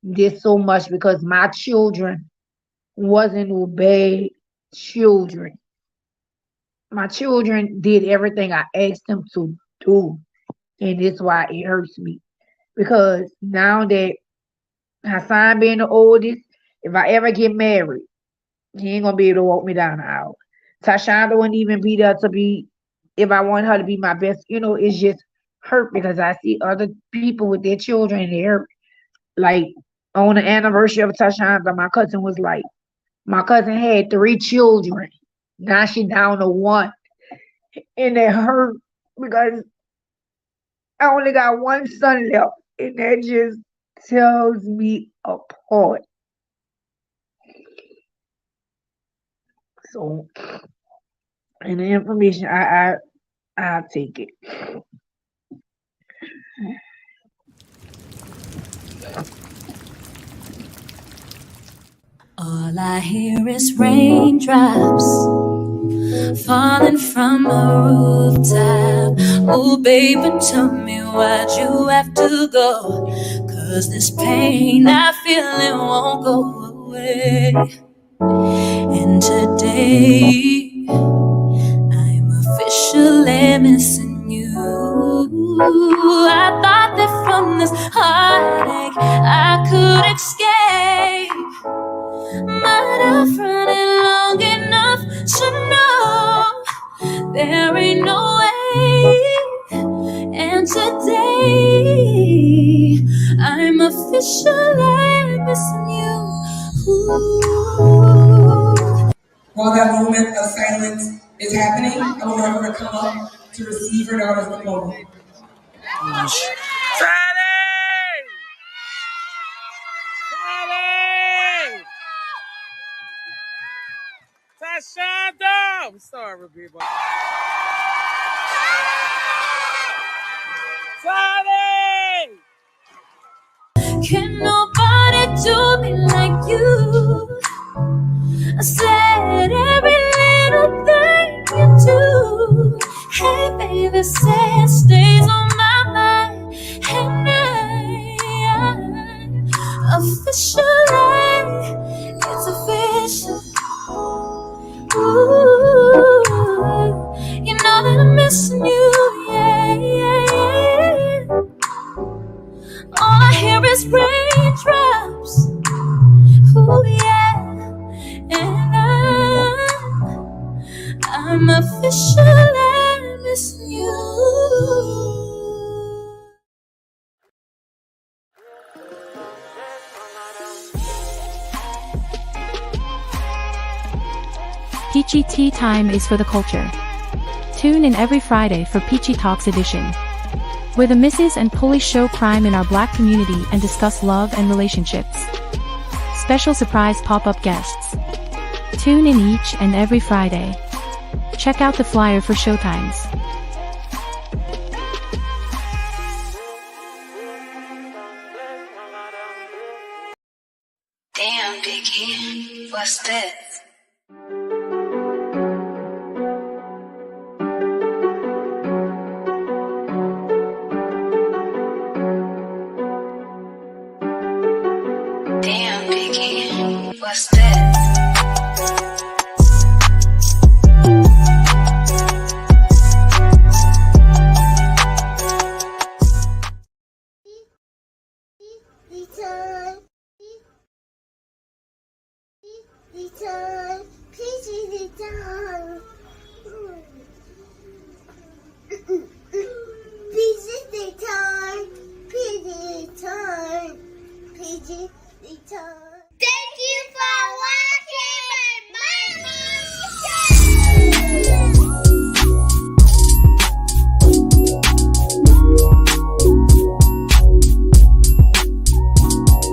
this so much because my children wasn't no bad children. My children did everything I asked them to do. And that's why it hurts me. Because now that HASAAN being the oldest, if I ever get married, he ain't gonna be able to walk me down the aisle. Tashonda wouldn't even be there to be if I want her to be my best. You know, it's just hurt because I see other people with their children and they're like on the anniversary of Tashonda, my cousin had 3 children. Now she down to 1. And it hurt because I only got 1 son left. And that just tells me apart. So, and the information, I'll take it. All I hear is raindrops falling from a rooftop. Oh, baby, tell me why'd you have to go? 'Cause this pain I feel it won't go away. And today I'm officially missing you. I thought that from this heartache I could escape. Might have run it long enough to know there ain't no way. And today I'm officially missing you. Ooh. While that moment of silence is happening, I want her to come up to receive her daughter's diploma. Hishaunda! I'm sorry, people. Charlie! Can nobody do me like you? I said every little thing you do. Hey, baby, say it stays on my mind. And officially, it's official. Ooh, you know that I'm missing you, yeah, yeah, yeah. All I hear is raindrops, ooh, yeah. And I'm officially missing you. Peachy Tea Time is for the culture. Tune in every Friday for Peachy Talks edition, where the misses and pulleys show crime in our black community and discuss love and relationships. Special surprise pop-up guests. Tune in each and every Friday. Check out the flyer for showtimes. Damn, Biggie, what's this? Damn, Biggie, what's this?